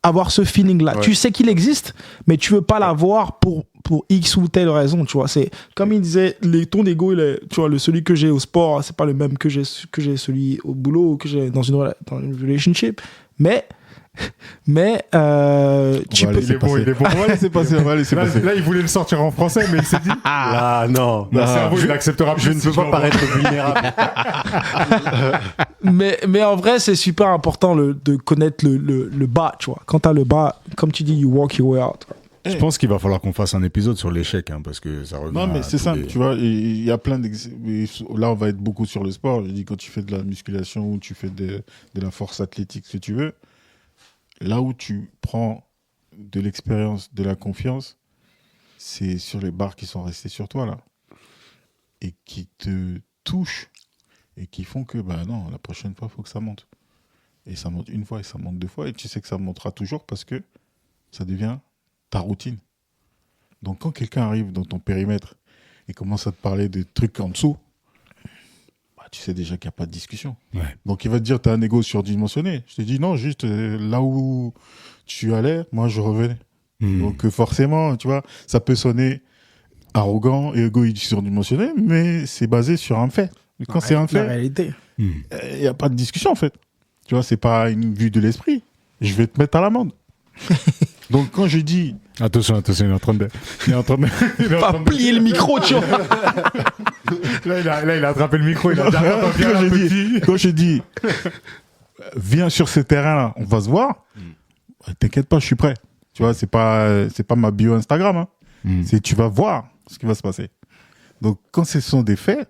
avoir ce feeling là. Ouais. Tu sais qu'il existe, mais tu veux pas l'avoir pour X ou telle raison, tu vois. C'est comme il disait, ton ego, tu vois, celui que j'ai au sport, c'est pas le même que j'ai celui au boulot ou que j'ai dans une relationship, mais tu peux. Il est bon. On va laisser passer. Là, il voulait le sortir en français, mais il s'est dit. Ah non. Mon cerveau, il acceptera plus. Je ne si veux pas l'envoie. paraître vulnérable. mais en vrai, c'est super important de connaître le bas, tu vois. Quand t'as le bas, comme tu dis, you walk your way out. Je pense qu'il va falloir qu'on fasse un épisode sur l'échec, hein, parce que ça revient. Non, mais à c'est tous simple, les- tu vois. Il y a plein là, on va être beaucoup sur le sport. Je dis, quand tu fais de la musculation ou tu fais de la force athlétique, si tu veux, là où tu prends de l'expérience, de la confiance, c'est sur les barres qui sont restées sur toi, là. Et qui te touchent. Et qui font que, bah non, la prochaine fois, il faut que ça monte. Et ça monte une fois, et ça monte deux fois. Et tu sais que ça montera toujours parce que ça devient ta routine. Donc, quand quelqu'un arrive dans ton périmètre et commence à te parler de trucs en dessous, bah, tu sais déjà qu'il n'y a pas de discussion. Ouais. Donc, il va te dire, tu as un ego surdimensionné. Je te dis, non, juste là où tu allais, moi, je revenais. Hmm. Donc, forcément, tu vois, ça peut sonner arrogant et égoïste surdimensionné, mais c'est basé sur un fait. Et quand c'est un La fait, réalité. Hmm. il n'y a pas de discussion, en fait. Tu vois, c'est pas une vue de l'esprit. Je vais te mettre à l'amende. Donc, quand je dis... Attention, il est en train de. Pas plier le micro, tu vois. Là, il a attrapé le micro, il a dit, attends, viens là, petit. Quand je dis viens sur ce terrain-là, on va se voir, t'inquiète pas, je suis prêt. Tu vois, c'est pas ma bio Instagram. Hein. Hmm. C'est tu vas voir ce qui va se passer. Donc, quand ce sont des faits,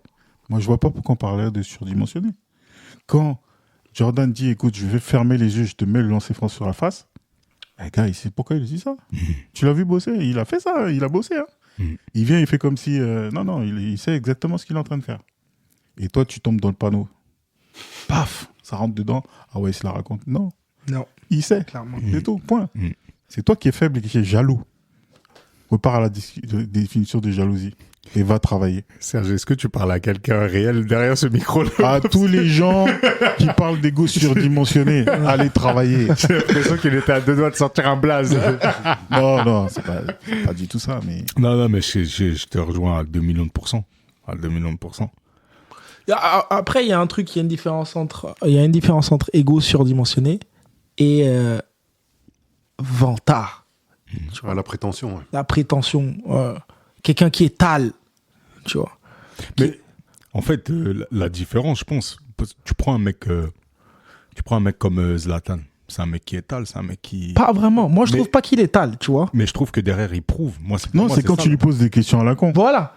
moi, je vois pas pourquoi on parlait de surdimensionné. Quand Jordan dit, écoute, je vais fermer les yeux, je te mets le lancer franc sur la face, le gars, il sait pourquoi il dit ça. Tu l'as vu bosser, il a fait ça, il a bossé. Hein. Il vient, il fait comme si... non, il sait exactement ce qu'il est en train de faire. Et toi, tu tombes dans le panneau. Paf, ça rentre dedans. Ah ouais, il se la raconte. Non, Non, il sait. clairement. C'est tout, point. C'est toi qui es faible et qui es jaloux. Repars à la définition de jalousie et va travailler. Serge, est-ce que tu parles à quelqu'un réel derrière ce micro-là? À tous les gens qui parlent d'ego surdimensionné, allez travailler. J'ai l'impression qu'il était à deux doigts de sortir un blaze. Non, c'est pas du tout ça, mais... Non, mais je te rejoins à 2 millions de %. À 2 millions de %. Après, il y a un truc, il y a une différence entre ego surdimensionné et vantard. À la prétention. Ouais. La prétention. Quelqu'un qui étale, tu vois. Mais en fait, la différence, je pense, tu prends un mec comme Zlatan. C'est un mec qui étale, c'est un mec qui... Pas vraiment. Moi, je Mais- trouve pas qu'il étale, tu vois. Mais je trouve que derrière, il prouve. Moi, Non, moi, c'est quand ça, tu lui poses des questions à la con. Voilà.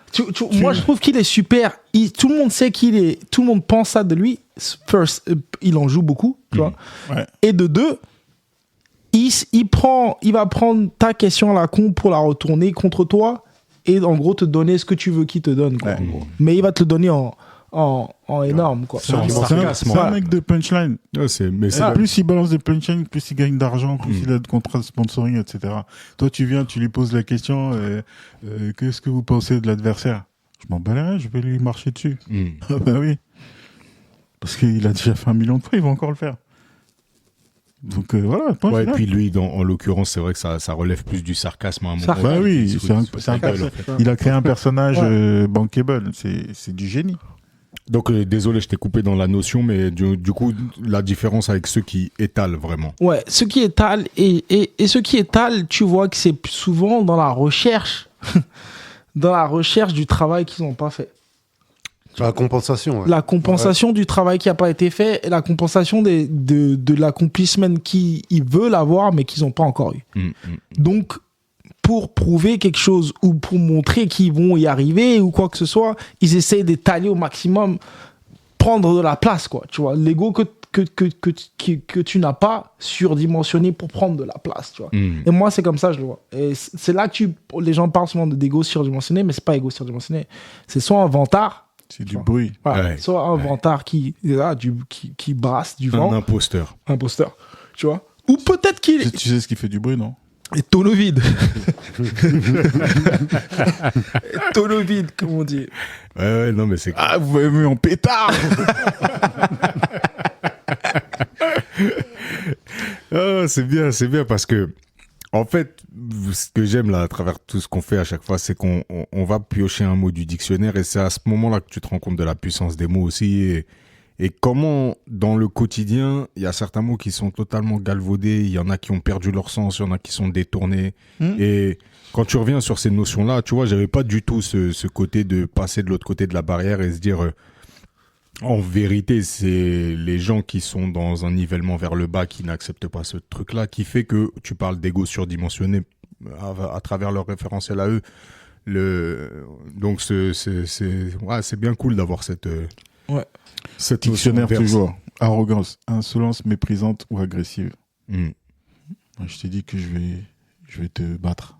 Moi, je trouve qu'il est super. Tout le monde sait qu'il est... Tout le monde pense ça de lui. First, il en joue beaucoup, tu vois. Ouais. Et de deux, il va prendre ta question à la con pour la retourner contre toi et en gros te donner ce que tu veux qu'il te donne, quoi, Ouais. en gros. Mais il va te le donner en énorme, quoi. C'est un, du c'est un- sarcasme, c'est un ouais. mec de punchline. Ouais, mais c'est Et plus il balance des punchlines, plus il gagne d'argent, plus il a de contrats de sponsoring, etc. Toi, tu viens, tu lui poses la question qu'est-ce que vous pensez de l'adversaire? Je m'en bats les reins, je vais lui marcher dessus. Ah bah oui. Parce qu'il a déjà fait 1 million de fois, il va encore le faire. Donc voilà, point Ouais, et final. puis lui, en l'occurrence, c'est vrai que ça relève plus du sarcasme à un moment. Sarcasme. Bah oui, Il se c'est un fout de perso- gueule. il a créé un personnage Ouais. bankable, c'est du génie. Donc, désolé, je t'ai coupé dans la notion, mais du coup, la différence avec ceux qui étalent vraiment. Ouais, ceux qui étalent et ceux qui étalent, tu vois que c'est souvent dans la recherche, dans la recherche du travail qu'ils n'ont pas fait. La compensation. Ouais. La compensation du travail qui n'a pas été fait et la compensation de l'accomplissement qu'ils veulent avoir mais qu'ils n'ont pas encore eu. Donc, pour prouver quelque chose ou pour montrer qu'ils vont y arriver ou quoi que ce soit, ils essayent d'étaler au maximum, prendre de la place, quoi. Tu vois, l'ego que tu n'as pas surdimensionné pour prendre de la place, tu vois. Et moi, c'est comme ça, je le vois. Et c'est là que les gens parlent souvent d'ego surdimensionné, mais c'est pas ego surdimensionné. C'est soit un vantard, C'est du bruit. voilà, Ouais. soit un vantard qui brasse du vent, Un imposteur. imposteur, tu vois. Ou peut-être qu'il... Tu sais ce qui fait du bruit, non? Et tonneau vide. Tonneau vide, comme on dit. Ouais, non, mais c'est... Ah, vous m'avez mis en pétard. Ah, c'est bien parce que, en fait, ce que j'aime là, à travers tout ce qu'on fait à chaque fois, c'est qu'on va piocher un mot du dictionnaire et c'est à ce moment-là que tu te rends compte de la puissance des mots aussi et comment, dans le quotidien, il y a certains mots qui sont totalement galvaudés, il y en a qui ont perdu leur sens, il y en a qui sont détournés. Et quand tu reviens sur ces notions-là, tu vois, j'avais pas du tout ce côté de passer de l'autre côté de la barrière et se dire... en vérité, c'est les gens qui sont dans un nivellement vers le bas qui n'acceptent pas ce truc-là, qui fait que tu parles d'ego surdimensionné à travers leur référentiel à eux. Donc, c'est bien cool d'avoir cette Dictionnaire notion toujours. Arrogance, insolence méprisante ou agressive. Mm. Moi, je t'ai dit que je vais te battre.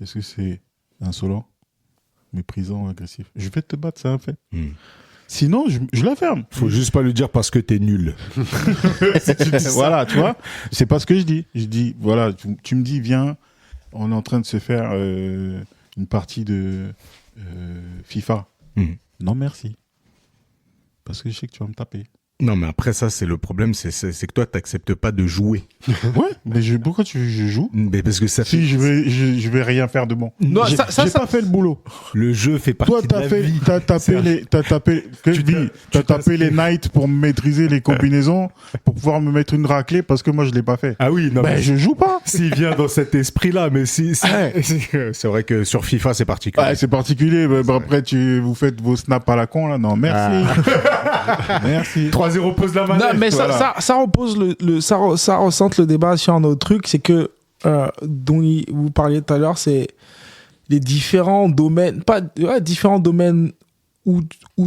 Est-ce que c'est insolent, méprisant ou agressif? Je vais te battre, c'est un fait. Mm. Sinon, je la ferme. Faut juste pas le dire parce que t'es nul. Voilà, tu vois. C'est pas ce que je dis. Je dis, voilà, tu me dis, viens, on est en train de se faire une partie de FIFA. Mm. Non, merci. Parce que je sais que tu vas me taper. Non, mais après ça, c'est le problème, c'est que toi, t'acceptes pas de jouer. Ouais, mais pourquoi je joue? Mais parce que ça fait... Si je vais rien faire de bon. Non, J'ai pas fait le boulot. Le jeu fait partie Toi, de la vie. t'as tapé les knights pour maîtriser les combinaisons, pour pouvoir me mettre une raclée parce que moi je l'ai pas fait. Ah oui, non, Ben, mais je joue pas. s'il vient dans cet esprit-là, mais Ouais. c'est vrai que sur FIFA, c'est particulier. Ouais, c'est particulier. Ben, après, vous faites vos snaps à la con, là. Non, merci. Merci. 3-0 pose la manette. Non, mais voilà. ça repose ça ressente le débat sur un autre truc, c'est que dont vous parliez tout à l'heure, c'est les différents domaines, différents domaines où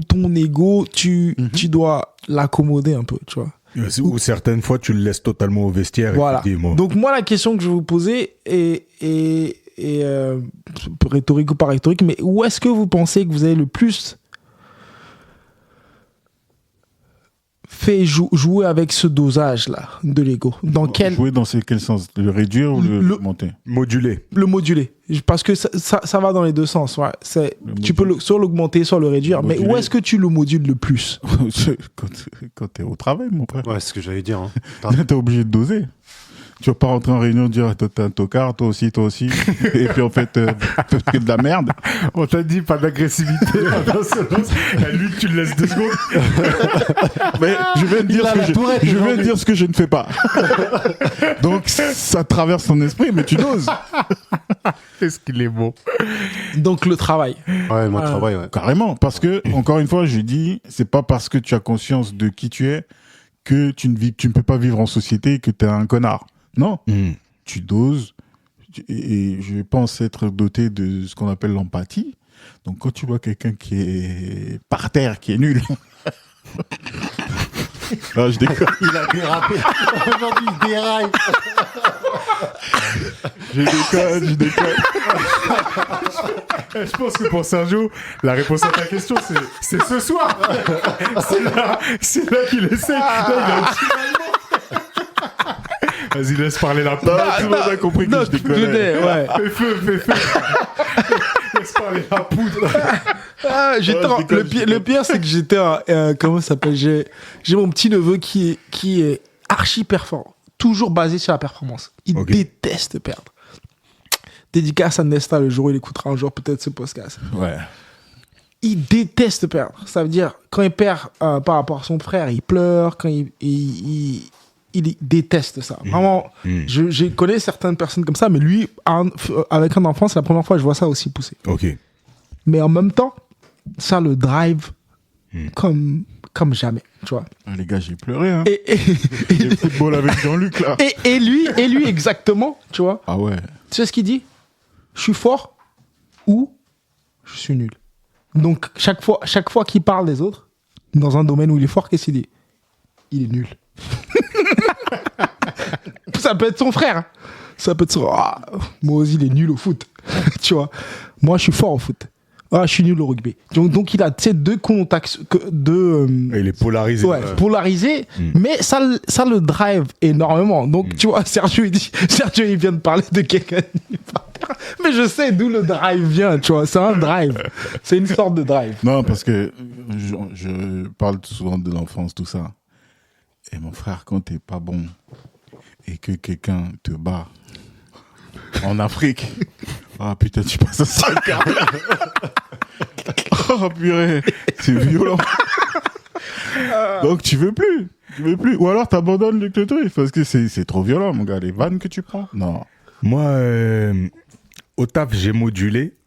ton ego, tu dois l'accommoder un peu, tu vois. Ou certaines fois, tu le laisses totalement au vestiaire. Voilà. Et tu dis, moi, Donc moi, la question que je vais vous poser est rhétorique ou pas rhétorique, mais où est-ce que vous pensez que vous avez le plus fait jouer avec ce dosage-là de l'ego? Dans quel... Jouer dans quel sens? Le réduire ou le monter? moduler. Le moduler. Parce que ça va dans les deux sens. Ouais. Tu peux soit l'augmenter, soit le réduire. Mais où est-ce que tu le modules le plus? Quand t'es au travail, mon frère. Ouais, c'est ce que j'allais dire. Hein. T'es obligé de doser. Tu vas pas rentrer en réunion et dire toi t'es un tocard, toi aussi. Et puis en fait, t'es de la merde. On t'a dit pas d'agressivité. Lui, tu le laisses 2 secondes. Mais je vais te dire ce que je ne fais pas. Donc ça traverse ton esprit, mais tu doses. Est-ce qu'il est beau? Donc le travail. Ouais, moi, travail, ouais. Carrément. Parce que, encore une fois, je dis, c'est pas parce que tu as conscience de qui tu es que tu ne peux pas vivre en société et que tu es un connard. Non. Tu doses. Et je pense être doté de ce qu'on appelle l'empathie. Donc, quand tu vois quelqu'un qui est par terre, qui est nul. Non, je déconne. Il a dérapé. Aujourd'hui, il déraille. Je déconne. Je pense que pour Sergio, la réponse à ta question, c'est ce soir. C'est là qu'il essaie. Là, il a un petit moment. Vas-y, laisse parler la poudre. Tout le monde a compris que je déconne. Ouais. Fais feu. Laisse parler la poudre. Le pire, c'est que j'étais comment ça s'appelle, j'ai mon petit neveu qui est archi performant, toujours basé sur la performance. Il déteste perdre. Dédicace à Nesta, le jour où il écoutera un jour peut-être ce podcast. Ouais. Il déteste perdre. Ça veut dire, quand il perd par rapport à son frère, il pleure. Quand il déteste ça. Vraiment, je connais certaines personnes comme ça, mais lui, avec un enfant, c'est la première fois que je vois ça aussi pousser. Ok. Mais en même temps, ça le drive comme jamais, tu vois. Ah, les gars, j'ai pleuré, hein. Et Le football avec Jean-Luc, là. et lui exactement, tu vois. Ah ouais. Tu sais ce qu'il dit? Je suis fort ou je suis nul. Donc, chaque fois qu'il parle des autres, dans un domaine où il est fort, qu'est-ce qu'il dit? Il est nul. Ça peut être son frère. Ça peut être son... moi aussi, il est nul au foot. Tu vois. Moi, je suis fort au foot. Ah, je suis nul au rugby. Donc il a deux contacts, Il est polarisé. Ouais, polarisé, mais ça le drive énormément. Donc, tu vois, Sergio, il vient de parler de quelqu'un par terre. Mais je sais d'où le drive vient, tu vois. C'est un drive. C'est une sorte de drive. Non, parce que je parle souvent de l'enfance, tout ça. Et mon frère, quand t'es pas bon et que quelqu'un te bat en Afrique, ah putain, tu passes à 5 quarts. Oh purée, c'est violent. Donc tu veux plus. Ou alors t'abandonnes le truc parce que c'est trop violent, mon gars. Les vannes que tu prends. Non. Moi, au taf, j'ai modulé,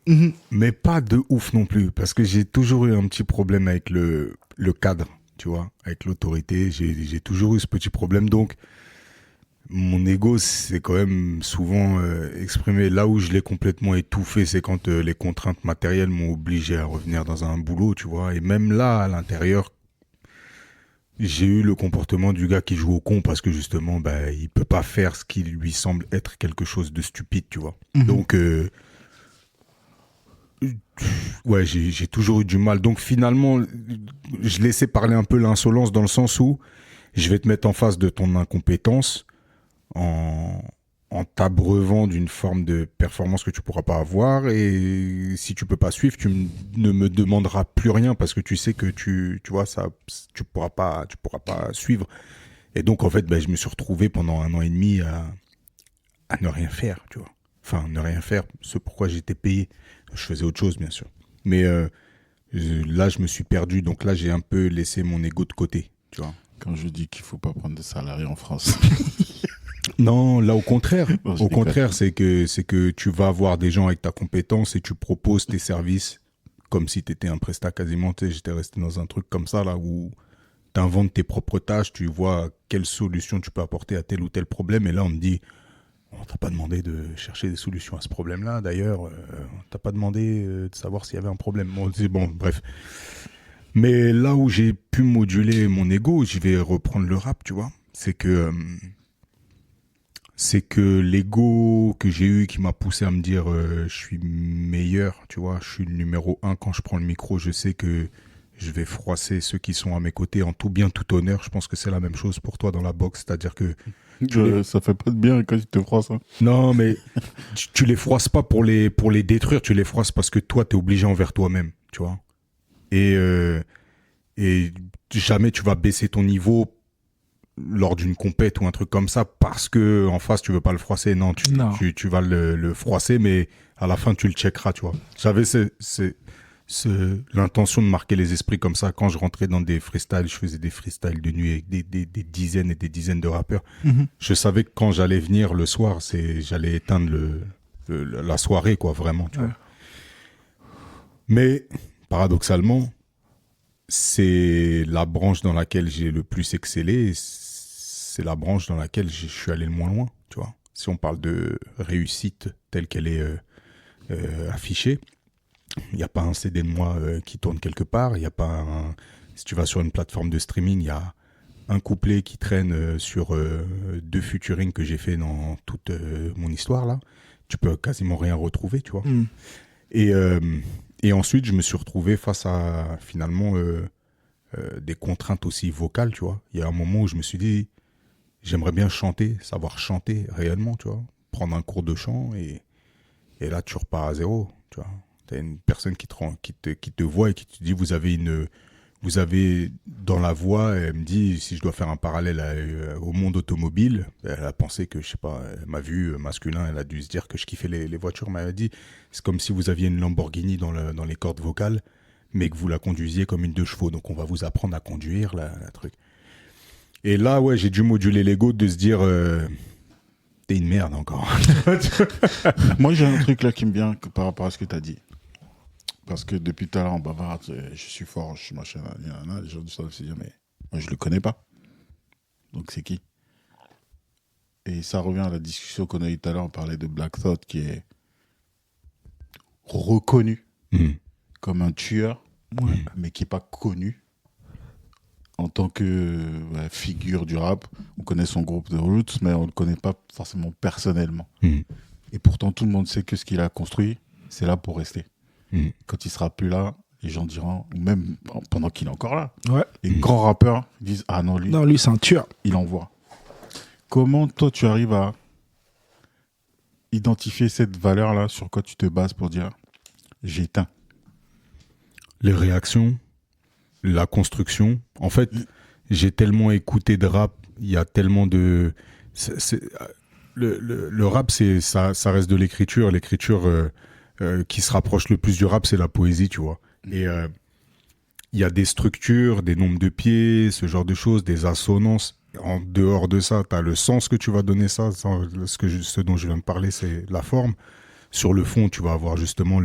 mais pas de ouf non plus, parce que j'ai toujours eu un petit problème avec le cadre, tu vois, avec l'autorité. J'ai toujours eu ce petit problème, donc mon ego, c'est quand même souvent exprimé. Là où je l'ai complètement étouffé, c'est quand les contraintes matérielles m'ont obligé à revenir dans un boulot, tu vois. Et même là, à l'intérieur, j'ai eu le comportement du gars qui joue au con parce que justement, il peut pas faire ce qui lui semble être quelque chose de stupide, tu vois. Donc, ouais, j'ai toujours eu du mal. Donc finalement, je laissais parler un peu l'insolence dans le sens où je vais te mettre en face de ton incompétence en t'abreuvant d'une forme de performance que tu pourras pas avoir, et si tu peux pas suivre, ne me demanderas plus rien parce que tu sais que tu vois ça, tu pourras pas suivre. Et donc en fait, je me suis retrouvé pendant 1 an et demi à ne rien faire, tu vois. Enfin, ne rien faire, ce pourquoi j'étais payé. Je faisais autre chose, bien sûr. Mais là, je me suis perdu, donc là, j'ai un peu laissé mon ego de côté, tu vois. Quand je dis qu'il faut pas prendre de salariés en France. Non, là au contraire. Bon, Au contraire, c'est que tu vas voir des gens avec ta compétence et tu proposes tes services comme si tu étais un prestat quasiment. Tu sais, j'étais resté dans un truc comme ça là où tu inventes tes propres tâches, tu vois quelle solution tu peux apporter à tel ou tel problème. Et là, on me dit, on t'a pas demandé de chercher des solutions à ce problème-là. D'ailleurs, on t'a pas demandé de savoir s'il y avait un problème. Bon, bref. Mais là où j'ai pu moduler mon ego, je vais reprendre le rap, tu vois. C'est que l'ego que j'ai eu qui m'a poussé à me dire je suis meilleur, tu vois, je suis le numéro 1 quand je prends le micro, je sais que je vais froisser ceux qui sont à mes côtés en tout bien, tout honneur. Je pense que c'est la même chose pour toi dans la boxe, c'est-à-dire que... Ça fait pas de bien quand tu te froisses. Hein. Non, mais tu les froisses pas pour les détruire, tu les froisses parce que toi, t'es obligé envers toi-même, tu vois. Et jamais tu vas baisser ton niveau lors d'une compète ou un truc comme ça parce que en face tu veux pas le froisser. Non, tu vas le froisser, mais à la fin tu le checkeras, tu vois. J'avais l'intention de marquer les esprits comme ça quand je rentrais dans des freestyles. Je faisais des freestyles de nuit avec des dizaines et des dizaines de rappeurs. Je savais que quand j'allais venir le soir, j'allais éteindre la soirée, quoi, vraiment, tu vois. Mais paradoxalement, c'est la branche dans laquelle j'ai le plus excellé, c'est la branche dans laquelle je suis allé le moins loin, tu vois. Si on parle de réussite telle qu'elle est affichée, il n'y a pas un CD de moi qui tourne quelque part, il y a pas si tu vas sur une plateforme de streaming, il y a un couplet qui traîne sur 2 featuring que j'ai fait dans toute mon histoire, là. Tu peux quasiment rien retrouver, tu vois. Et ensuite, je me suis retrouvé face à, finalement, des contraintes aussi vocales, tu vois. Il y a un moment où je me suis dit, j'aimerais bien chanter, savoir chanter réellement, tu vois. Prendre un cours de chant et là, tu repars à zéro, tu vois. Tu as une personne qui te voit et qui te dit, vous avez dans la voix, elle me dit, si je dois faire un parallèle au monde automobile, elle a pensé que, je sais pas, elle m'a vu masculin, elle a dû se dire que je kiffais les voitures, mais elle a dit, c'est comme si vous aviez une Lamborghini dans les cordes vocales, mais que vous la conduisiez comme une 2 chevaux, donc on va vous apprendre à conduire, la truc. Et là, ouais, j'ai dû moduler l'ego de se dire, t'es une merde encore. Moi, j'ai un truc là qui me vient par rapport à ce que tu as dit. Parce que depuis tout à l'heure, on bavarde, je suis fort, je suis machin, les gens doivent se dire, mais moi, je le connais pas. Donc, c'est qui? Et ça revient à la discussion qu'on a eue tout à l'heure, on parlait de Black Thought, qui est reconnu comme un tueur, mais qui n'est pas connu en tant que figure du rap. On connaît son groupe de Roots, mais on ne le connaît pas forcément personnellement. Et pourtant, tout le monde sait que ce qu'il a construit, c'est là pour rester. Quand il sera plus là, les gens diront, ou même pendant qu'il est encore là, Ouais. les grands rappeurs disent ah non, lui, Non, lui, c'est un tueur. il envoie. Comment toi tu arrives à identifier cette valeur-là, sur quoi tu te bases pour dire j'éteins? Les réactions, la construction. En fait, j'ai tellement écouté de rap, il y a tellement de... Le rap, ça reste de l'écriture. L'écriture qui se rapproche le plus du rap, c'est la poésie, tu vois. Et il y a des structures, des nombres de pieds, ce genre de choses, des assonances. En dehors de ça, tu as le sens que tu vas donner ça. Ce dont je viens de parler, c'est la forme. Sur le fond, tu vas avoir justement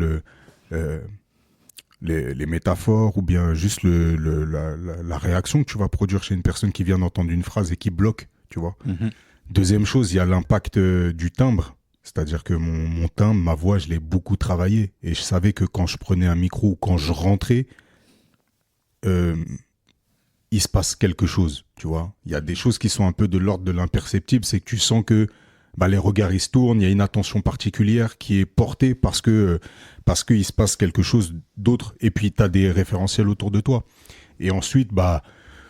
les métaphores ou bien juste la réaction que tu vas produire chez une personne qui vient d'entendre une phrase et qui bloque, tu vois. Deuxième chose, il y a l'impact du timbre. C'est-à-dire que mon timbre, ma voix, je l'ai beaucoup travaillé. Et je savais que quand je prenais un micro ou quand je rentrais, il se passe quelque chose, tu vois. Il y a des choses qui sont un peu de l'ordre de l'imperceptible. C'est que tu sens que les regards, ils se tournent. Il y a une attention particulière qui est portée parce qu'il se passe quelque chose d'autre. Et puis, tu as des référentiels autour de toi. Et ensuite,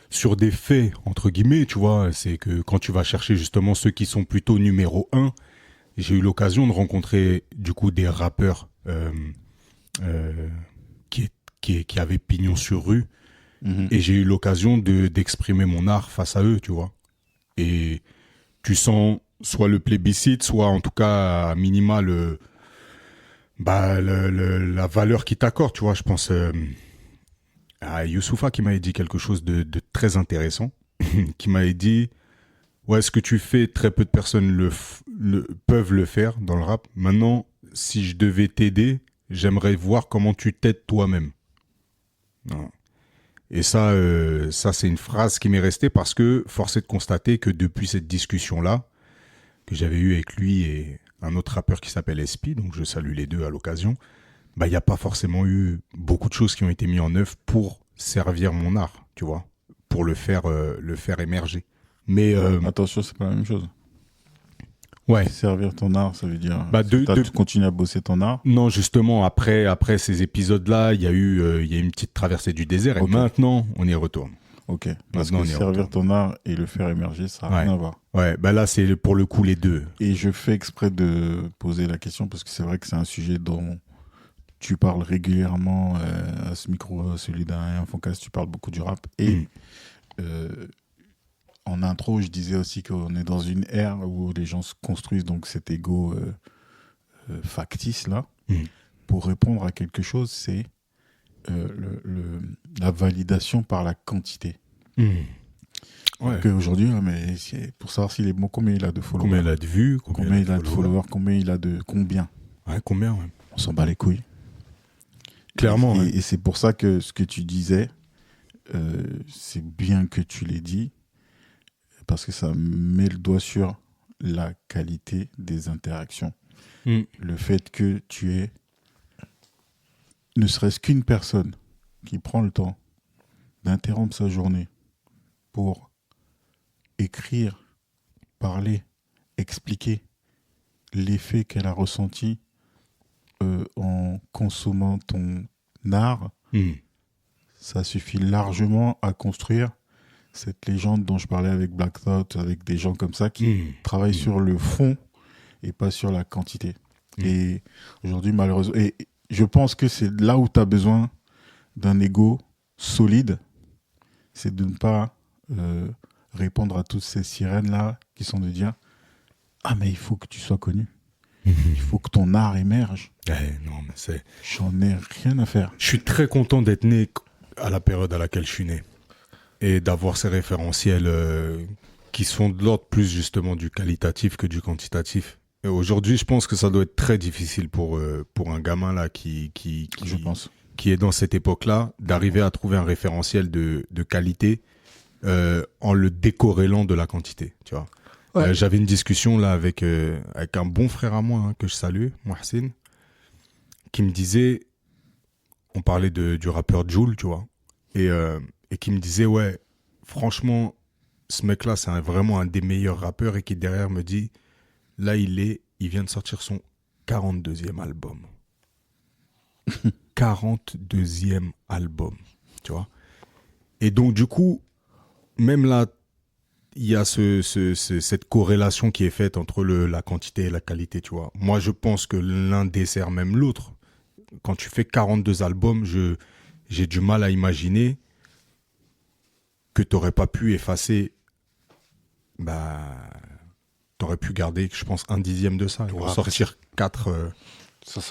sur des faits, entre guillemets, tu vois, c'est que quand tu vas chercher justement ceux qui sont plutôt numéro 1, j'ai eu l'occasion de rencontrer du coup des rappeurs qui avaient pignon sur rue, et j'ai eu l'occasion d'exprimer mon art face à eux, tu vois. Et tu sens soit le plébiscite, soit en tout cas à minima la valeur qu'ils t'accordent, tu vois. Je pense à Youssoupha qui m'avait dit quelque chose de très intéressant, qui m'avait dit ouais, ce que tu fais, très peu de personnes peuvent le faire dans le rap. Maintenant, si je devais t'aider, j'aimerais voir comment tu t'aides toi-même. Voilà. Et ça, c'est une phrase qui m'est restée parce que force est de constater que depuis cette discussion-là, que j'avais eue avec lui et un autre rappeur qui s'appelle SP, donc je salue les deux à l'occasion, il n'y a pas forcément eu beaucoup de choses qui ont été mises en œuvre pour servir mon art, tu vois, pour le faire émerger. Mais attention, c'est pas la même chose. Ouais. Servir ton art, ça veut dire tu continues à bosser ton art. Non, justement, après ces épisodes-là, il y a une petite traversée du désert et maintenant, on y retourne. Ok. Parce que servir ton art et le faire émerger, ça n'a rien à voir. Ouais, là, c'est pour le coup les deux. Et je fais exprès de poser la question parce que c'est vrai que c'est un sujet dont tu parles régulièrement à ce micro, celui d'un Foncast, tu parles beaucoup du rap. Et en intro, je disais aussi qu'on est dans une ère où les gens se construisent donc cet ego factice là. Pour répondre à quelque chose, c'est la validation par la quantité. Ouais. Aujourd'hui, mais c'est pour savoir s'il est bon, combien il a de followers, combien il a de vues, combien il a de followers, combien il a de combien. Ouais, combien, ouais. On s'en bat les couilles. Clairement. Et c'est pour ça que ce que tu disais, c'est bien que tu l'aies dit, parce que ça met le doigt sur la qualité des interactions. Le fait que tu aies ne serait-ce qu'une personne qui prend le temps d'interrompre sa journée pour écrire, parler, expliquer l'effet qu'elle a ressenti en consommant ton art, ça suffit largement à construire cette légende dont je parlais avec Black Thought, avec des gens comme ça qui travaillent sur le fond et pas sur la quantité. Et aujourd'hui, malheureusement, et je pense que c'est là où tu as besoin d'un ego solide, c'est de ne pas répondre à toutes ces sirènes-là qui sont de dire « Ah, mais il faut que tu sois connu. Il faut que ton art émerge. » Non, mais J'en ai rien à faire. Je suis très content d'être né à la période à laquelle je suis né et d'avoir ces référentiels qui sont de l'ordre plus justement du qualitatif que du quantitatif. Et aujourd'hui, je pense que ça doit être très difficile pour un gamin là qui est dans cette époque-là d'arriver à trouver un référentiel de qualité en le décorrélant de la quantité, tu vois. Ouais. J'avais une discussion là avec un bon frère à moi que je salue, Mohsin, qui me disait, on parlait du rappeur Jul, tu vois, et qui me disait ouais, franchement, ce mec-là, c'est vraiment un des meilleurs rappeurs, et qui derrière me dit, là il vient de sortir son 42e album. 42e album, tu vois. Et donc, du coup, même là, il y a cette corrélation qui est faite entre la quantité et la qualité, tu vois. Moi, je pense que l'un dessert même l'autre. Quand tu fais 42 albums, j'ai du mal à imaginer que tu n'aurais pas pu effacer... t'aurais pu garder, je pense, 1/10 de ça. Et Ouais, ressortir 4... Ça,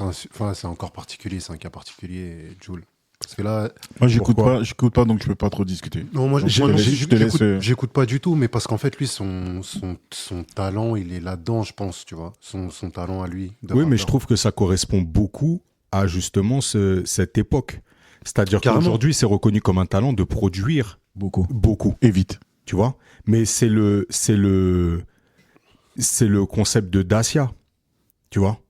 c'est encore particulier, c'est un cas particulier, Jul. Parce que là, Moi, j'écoute Pourquoi pas, donc je peux pas trop discuter. non, moi, Je te laisse, j'écoute pas du tout, mais parce qu'en fait, lui, son talent, il est là-dedans, je pense, tu vois. Son talent à lui. Oui, mais je trouve que ça correspond beaucoup à justement cette époque. C'est-à-dire Carrément. qu'aujourd'hui, c'est reconnu comme un talent de produire beaucoup. beaucoup, Et vite. tu vois. Mais c'est le concept de Dacia, tu vois.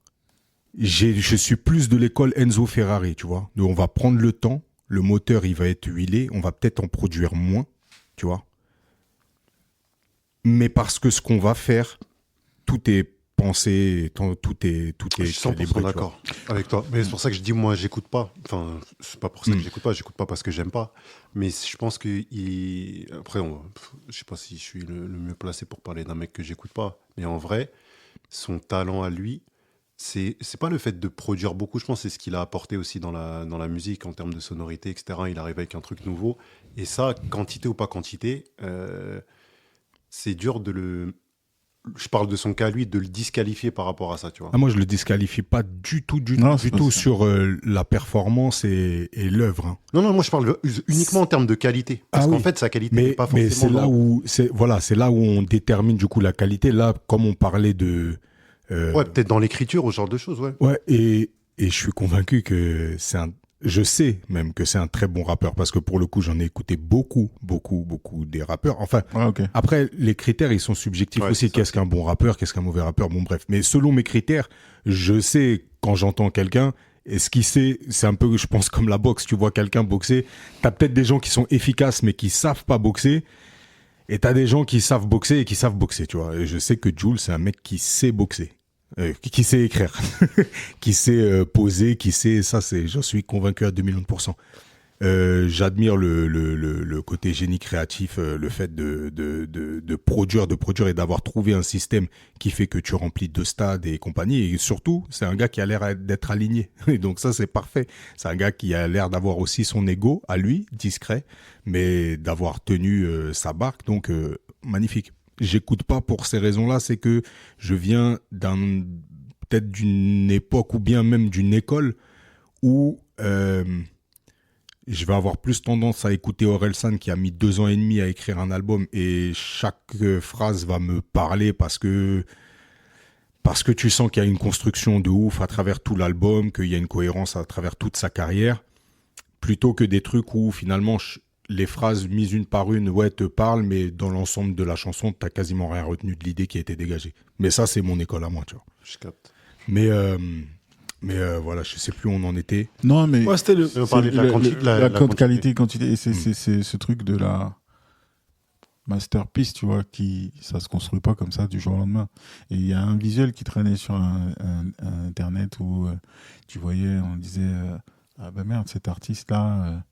Je suis plus de l'école Enzo Ferrari, tu vois. Donc, on va prendre le temps, le moteur, il va être huilé, on va peut-être en produire moins, tu vois. Mais parce que ce qu'on va faire, tout est pensé, tout est Je suis 100% calibré, tu vois. d'accord avec toi. Mais c'est pour ça que je dis, moi, j'écoute pas. Enfin, c'est pas pour ça que j'écoute pas parce que j'aime pas. Mais je pense que après, je sais pas si je suis le mieux placé pour parler d'un mec que j'écoute pas. Mais en vrai, son talent à lui, c'est pas le fait de produire beaucoup. Je pense que c'est ce qu'il a apporté aussi dans la musique en termes de sonorité, etc. Il arrive avec un truc nouveau. Et ça, quantité ou pas quantité, c'est dur de le... Je parle de son cas, lui, de le disqualifier par rapport à ça, tu vois. Ah, moi, je le disqualifie pas du tout Non, c'est pas ça. sur la performance et l'œuvre. Hein. Non, moi, je parle uniquement en termes de qualité. Parce Ah qu'en oui. fait, sa qualité n'est pas Mais forcément... c'est là où on détermine du coup la qualité. Là, comme on parlait de... Ouais, peut-être dans l'écriture ou ce genre de choses, ouais. Ouais, et je suis convaincu que je sais même que c'est un très bon rappeur parce que pour le coup, j'en ai écouté beaucoup des rappeurs. Enfin, Ouais, ok. après, les critères, ils sont subjectifs Ouais, aussi. c'est ça. Qu'est-ce qu'un bon rappeur, qu'est-ce qu'un mauvais rappeur, bon bref. Mais selon mes critères, je sais quand j'entends quelqu'un, et ce qui sait, c'est un peu, je pense, comme la boxe. Tu vois quelqu'un boxer, t'as peut-être des gens qui sont efficaces mais qui savent pas boxer. Et t'as des gens qui savent boxer et qui savent boxer, tu vois. Et je sais que Jul, c'est un mec qui sait boxer. Qui sait écrire, qui sait poser, qui sait... Ça, j'en suis convaincu à 2 millions de %. J'admire le côté génie créatif, le fait de produire et d'avoir trouvé un système qui fait que tu remplis 2 stades et compagnie. Et surtout, c'est un gars qui a l'air d'être aligné. Et donc ça, c'est parfait. C'est un gars qui a l'air d'avoir aussi son ego à lui, discret, mais d'avoir tenu sa barque. Donc, magnifique. J'écoute pas pour ces raisons-là. C'est que je viens peut-être d'une époque ou bien même d'une école où... je vais avoir plus tendance à écouter Orelsan qui a mis 2 ans et demi à écrire un album et chaque phrase va me parler parce que tu sens qu'il y a une construction de ouf à travers tout l'album, qu'il y a une cohérence à travers toute sa carrière, plutôt que des trucs où finalement les phrases mises une par une, ouais, te parlent, mais dans l'ensemble de la chanson, t'as quasiment rien retenu de l'idée qui a été dégagée. Mais ça, c'est mon école à moi, tu vois. Je capte. Mais voilà, je sais plus où on en était. Non, mais Ouais, c'était le. On parlait de la quantité. la qualité, quantité, et c'est ce truc de la masterpiece, tu vois, ça se construit pas comme ça du jour au lendemain. Et il y a un visuel qui traînait sur un internet où tu voyais, on disait ah bah merde, cet artiste-là,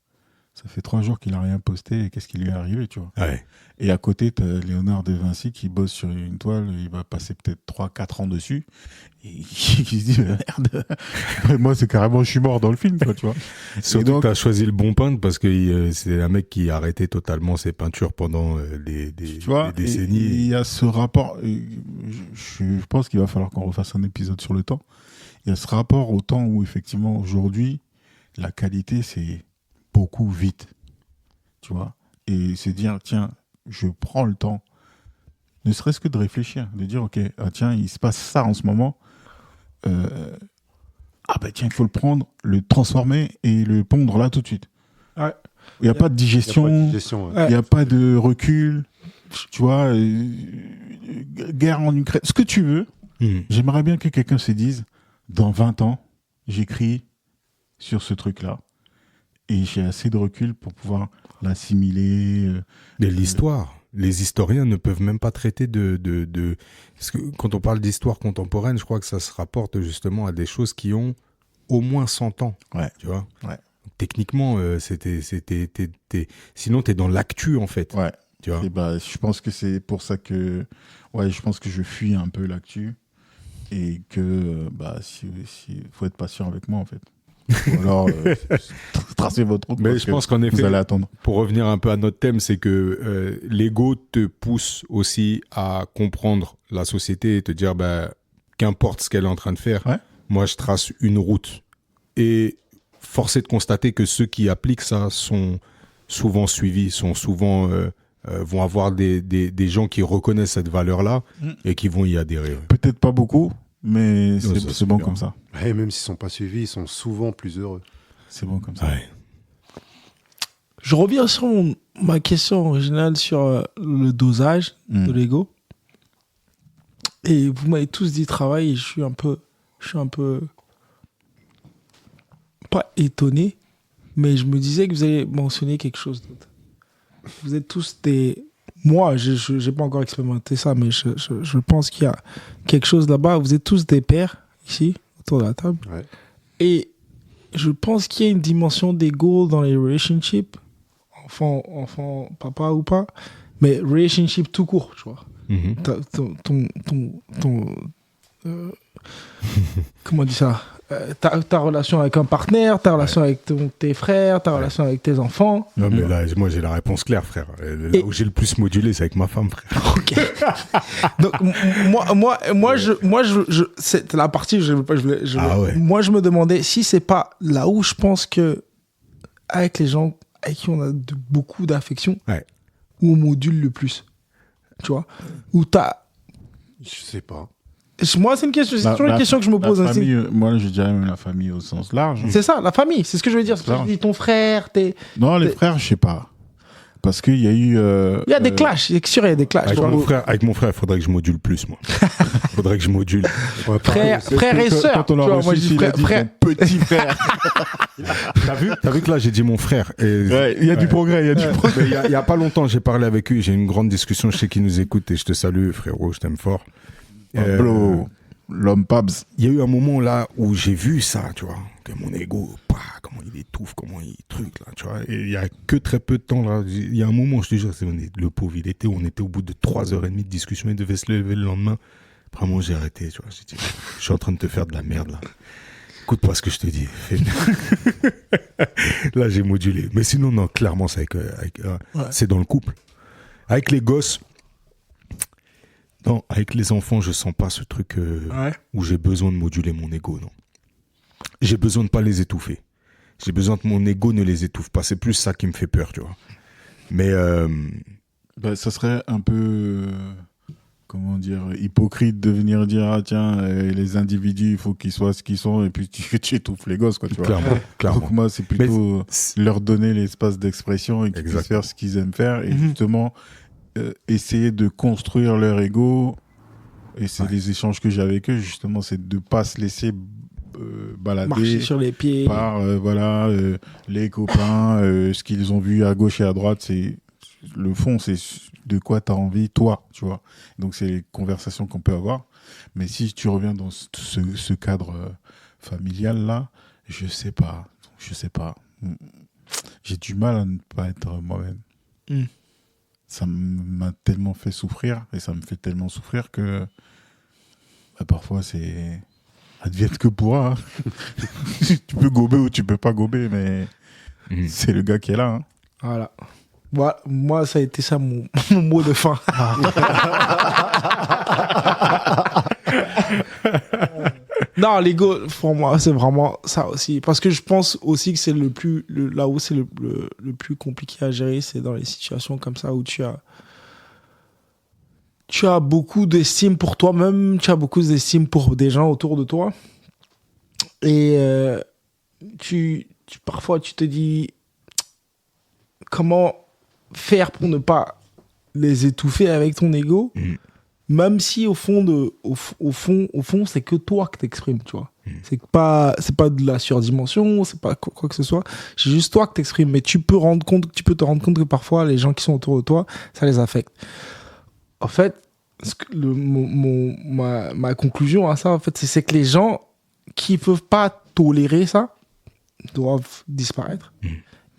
ça fait 3 jours qu'il a rien posté, et qu'est-ce qui lui est arrivé, tu vois. Ouais. Et à côté, tu as Léonard de Vinci qui bosse sur une toile, il va passer peut-être 3-4 ans dessus, et qui se dit, merde, moi c'est carrément, je suis mort dans le film, quoi, tu vois. Surtout donc- que tu as choisi le bon peintre parce que c'est un mec qui a arrêté totalement ses peintures pendant des Tu vois, des et décennies. il y a ce rapport, je pense qu'il va falloir qu'on refasse un épisode sur le temps. Il y a ce rapport au temps où, effectivement, aujourd'hui, la qualité, c'est beaucoup vite, tu vois. Et se dire, tiens, je prends le temps, ne serait-ce que de réfléchir, de dire, ok, ah, tiens, il se passe ça en ce moment. Ah ben tiens, il faut le prendre, le transformer et le pondre là tout de suite. Ouais. Il n'y a pas de Il y a pas de digestion, digestion, ouais. Ouais. il n'y a pas de recul, tu vois, guerre en Ukraine, ce que tu veux. Mhm. J'aimerais bien que quelqu'un se dise, dans 20 ans, j'écris sur ce truc-là. Et j'ai assez de recul pour pouvoir l'assimiler. Mais l'histoire, les historiens ne peuvent même pas traiter Parce que quand on parle d'histoire contemporaine, je crois que ça se rapporte justement à des choses qui ont au moins 100 ans. Ouais. Tu vois. Ouais. Techniquement, sinon, t'es dans l'actu, en fait. Ouais. Tu vois. Et bah, je pense que c'est pour ça que, je pense que je fuis un peu l'actu et que, faut être patient avec moi, en fait. Ou alors, tracez votre route. Mais je pense qu'en effet, vous allez attendre. pour revenir un peu à notre thème, c'est que l'ego te pousse aussi à comprendre la société et te dire, qu'importe ce qu'elle est en train de faire, moi, je trace une route. Et force est de constater que ceux qui appliquent ça sont souvent suivis, sont souvent... vont avoir des gens qui reconnaissent cette valeur-là et qui vont y adhérer. Peut-être pas beaucoup, mais c'est bon comme ça. Et même s'ils ne sont pas suivis, ils sont souvent plus heureux. C'est bon comme ça. Ouais. Je reviens sur ma question originale sur le dosage de l'ego. Et vous m'avez tous dit travail et je suis un peu pas étonné, mais je me disais que vous avez mentionné quelque chose d'autre. Vous êtes tous des... Moi, je n'ai pas encore expérimenté ça, mais je pense qu'il y a quelque chose là-bas. Vous êtes tous des pères, ici, autour de la table. Ouais. Et je pense qu'il y a une dimension d'ego dans les relationships, enfant, papa ou pas, mais relationship tout court, tu vois. Comment on dit ça, ta relation avec un partenaire, ta relation avec tes frères, ta relation avec tes enfants. Non, mais là, moi, j'ai la réponse claire, frère. Là où j'ai le plus modulé, c'est avec ma femme, frère. Ok. Donc, c'est la partie, moi, je me demandais si c'est pas là où je pense que, avec les gens avec qui on a beaucoup d'affection, où on module le plus. Tu vois, où t'as... Je sais pas. Moi, c'est une question, c'est toujours une question que je me pose. Famille, moi, je dirais même la famille au sens large. C'est ça, la famille, c'est ce que je veux dire. C'est ce que je dis, ton frère, Non, les frères, je sais pas. Parce qu'il y a eu... il y a des clashs, c'est sûr, il y a des clashs. Avec mon frère, il faudrait que je module plus, moi. Il faudrait que je module. Frère et sœur. Quand on l'a reçu, il a dit petit frère. T'as vu que là, j'ai dit mon frère. Il y a du progrès, il y a du progrès. Il y a pas longtemps, j'ai parlé avec lui, j'ai eu une grande discussion, je sais qu'il nous écoute et je te salue, frérot, je t'aime fort. L'homme Pabs. Il y a eu un moment là où j'ai vu ça, tu vois, que mon ego, comment il étouffe, comment il truc là, tu vois. Et il y a que très peu de temps là, il y a un moment, je te jure, le pauvre, on était au bout de 3h30 de discussion, il devait se lever le lendemain. Vraiment, j'ai arrêté, tu vois. J'ai dit, je suis en train de te faire de la merde là. Écoute pas ce que je te dis. Là, j'ai modulé. Mais sinon, non, clairement, c'est c'est dans le couple. Avec les gosses. Non, avec les enfants, je sens pas ce truc où j'ai besoin de moduler mon ego, non. J'ai besoin de pas les étouffer. J'ai besoin que mon ego ne les étouffe pas. C'est plus ça qui me fait peur, tu vois. Mais... ça serait un peu... comment dire, hypocrite de venir dire les individus, il faut qu'ils soient ce qu'ils sont et puis tu étouffes les gosses, quoi, tu vois. Clairement. Donc moi, c'est plutôt leur donner l'espace d'expression et qu'ils puissent faire ce qu'ils aiment faire et justement... essayer de construire leur ego, et c'est des échanges que j'ai avec eux, justement, c'est de pas se laisser balader marcher sur les pieds par les copains, ce qu'ils ont vu à gauche et à droite. C'est le fond, c'est de quoi tu as envie toi, tu vois. Donc c'est les conversations qu'on peut avoir, mais si tu reviens dans ce cadre familial là, je sais pas, j'ai du mal à ne pas être moi-même. Ça m'a tellement fait souffrir et ça me fait tellement souffrir que parfois c'est advienne que pourra. Tu peux gober ou tu peux pas gober, mais c'est le gars qui est là. Voilà. Moi, ça a été ça mon mot de fin. Non, l'ego, pour moi, c'est vraiment ça aussi. Parce que je pense aussi que c'est là où c'est le plus compliqué à gérer, c'est dans les situations comme ça où tu as beaucoup d'estime pour toi-même, tu as beaucoup d'estime pour des gens autour de toi. Et parfois, tu te dis comment faire pour ne pas les étouffer avec ton ego. Même si au fond c'est que toi que t'exprimes, tu vois. C'est pas de la surdimension, c'est pas quoi que ce soit. C'est juste toi que t'exprimes. Mais tu peux te rendre compte que parfois les gens qui sont autour de toi, ça les affecte. En fait, ma conclusion à ça, en fait, c'est que les gens qui peuvent pas tolérer ça doivent disparaître.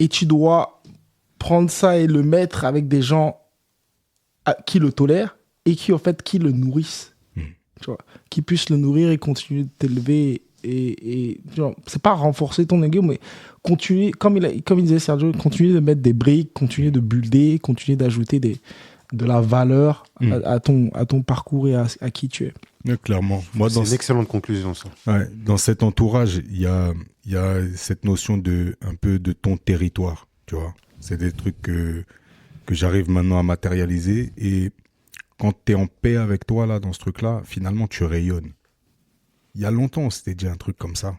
Et tu dois prendre ça et le mettre avec des gens qui le tolèrent et qui, en fait, qui le nourrissent. Tu vois, qui puissent le nourrir et continuer de t'élever. Et genre, c'est pas renforcer ton ego, mais continuer, comme il disait Sergio, continuer de mettre des briques, continuer de builder, continuer d'ajouter de la valeur à ton parcours et à qui tu es. Ouais, clairement. Moi, C'est une excellente conclusion, ça. Ouais, dans cet entourage, il y a cette notion un peu de ton territoire, tu vois. C'est des trucs que j'arrive maintenant à matérialiser. Et quand tu es en paix avec toi, là, dans ce truc-là, finalement, tu rayonnes. Il y a longtemps, on s'était dit un truc comme ça.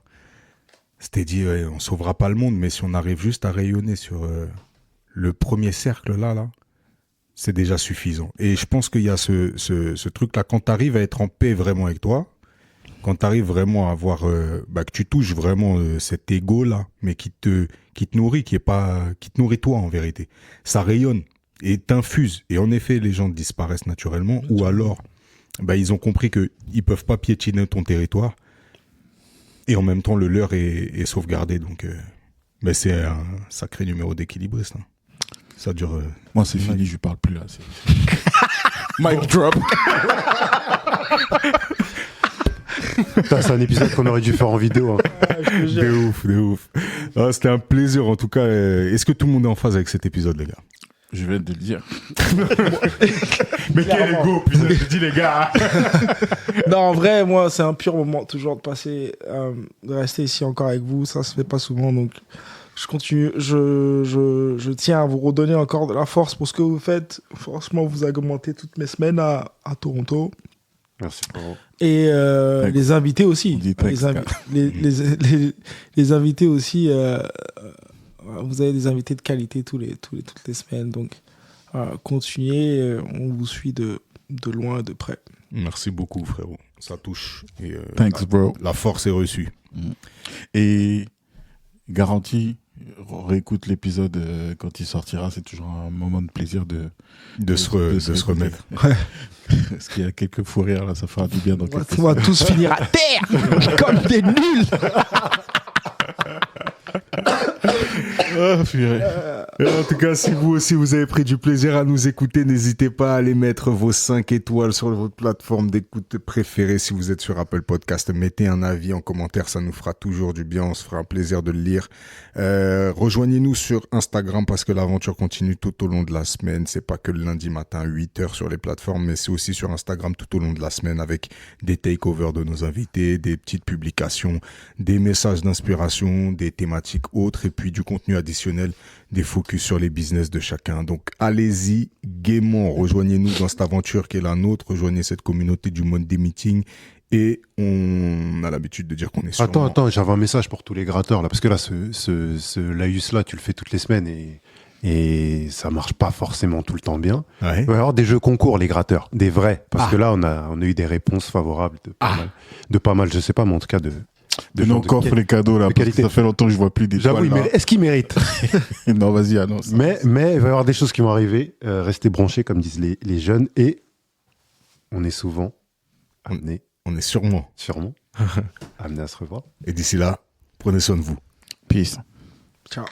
C'était dit, ouais, on sauvera pas le monde, mais si on arrive juste à rayonner sur le premier cercle, là, c'est déjà suffisant. Et je pense qu'il y a ce truc-là, quand tu arrives à être en paix vraiment avec toi, quand tu arrives vraiment à avoir, que tu touches vraiment cet ego-là, mais qui te nourrit, qui te nourrit toi en vérité, ça rayonne et t'infuse. Et en effet, les gens disparaissent naturellement, ou alors, ils ont compris qu'ils peuvent pas piétiner ton territoire, et en même temps, le leur est sauvegardé. Donc, c'est un sacré numéro d'équilibriste. Hein. Ça dure... Moi, c'est fini, je parle plus là. Mic drop. C'est un épisode qu'on aurait dû faire en vidéo. Hein. De ouf. Ah, c'était un plaisir en tout cas. Est-ce que tout le monde est en phase avec cet épisode, les gars? Je viens de le dire. Mais quel ego, putain, je dis les gars. Non, en vrai, moi, c'est un pur moment toujours de passer, de rester ici encore avec vous. Ça se fait pas souvent, donc je continue. Je tiens à vous redonner encore de la force pour ce que vous faites. Franchement, vous augmentez toutes mes semaines à Toronto. Merci, Paro. Et les invités aussi. Les invités aussi. Vous avez des invités de qualité toutes les semaines. Donc, continuez. On vous suit de loin, de près. Merci beaucoup, frérot. Ça touche. Et, Thanks, bro. La force est reçue. Et garantie, réécoute l'épisode quand il sortira. C'est toujours un moment de plaisir de se remettre. Parce qu'il y a quelques fous rires là, ça fera du bien dans quelques On va tous finir à terre comme des nuls. En tout cas, si vous aussi vous avez pris du plaisir à nous écouter, n'hésitez pas à aller mettre vos 5 étoiles sur votre plateforme d'écoute préférée. Si vous êtes sur Apple Podcast, mettez un avis en commentaire, ça nous fera toujours du bien, on se fera un plaisir de le lire. Rejoignez-nous sur Instagram parce que l'aventure continue tout au long de la semaine. C'est pas que le lundi matin 8h sur les plateformes, mais c'est aussi sur Instagram tout au long de la semaine avec des takeovers de nos invités, des petites publications, des messages d'inspiration, des thématiques autres et puis du contenu additionnel, des focus sur les business de chacun. Donc allez-y gaiement, rejoignez-nous dans cette aventure qui est la nôtre, rejoignez cette communauté du Monday Meeting et on a l'habitude de dire qu'on est sûrement... Attends, j'avais un message pour tous les gratteurs là, parce que là, ce laïus là, tu le fais toutes les semaines et ça marche pas forcément tout le temps bien. Ouais. Il va y avoir des jeux concours, les gratteurs, des vrais, parce que là, on a eu des réponses favorables de pas mal, je sais pas, mais en tout cas de nos coffres, les cadeaux là, parce que qualité. ça fait longtemps que je vois plus des J'avoue, toiles, là. est-ce qu'il mérite? Non, vas-y, annonce. Mais il va y avoir des choses qui vont arriver. Restez branchés, comme disent les jeunes, et on est souvent amené, On est sûrement. amené à se revoir. Et d'ici là, prenez soin de vous. Peace. Ciao.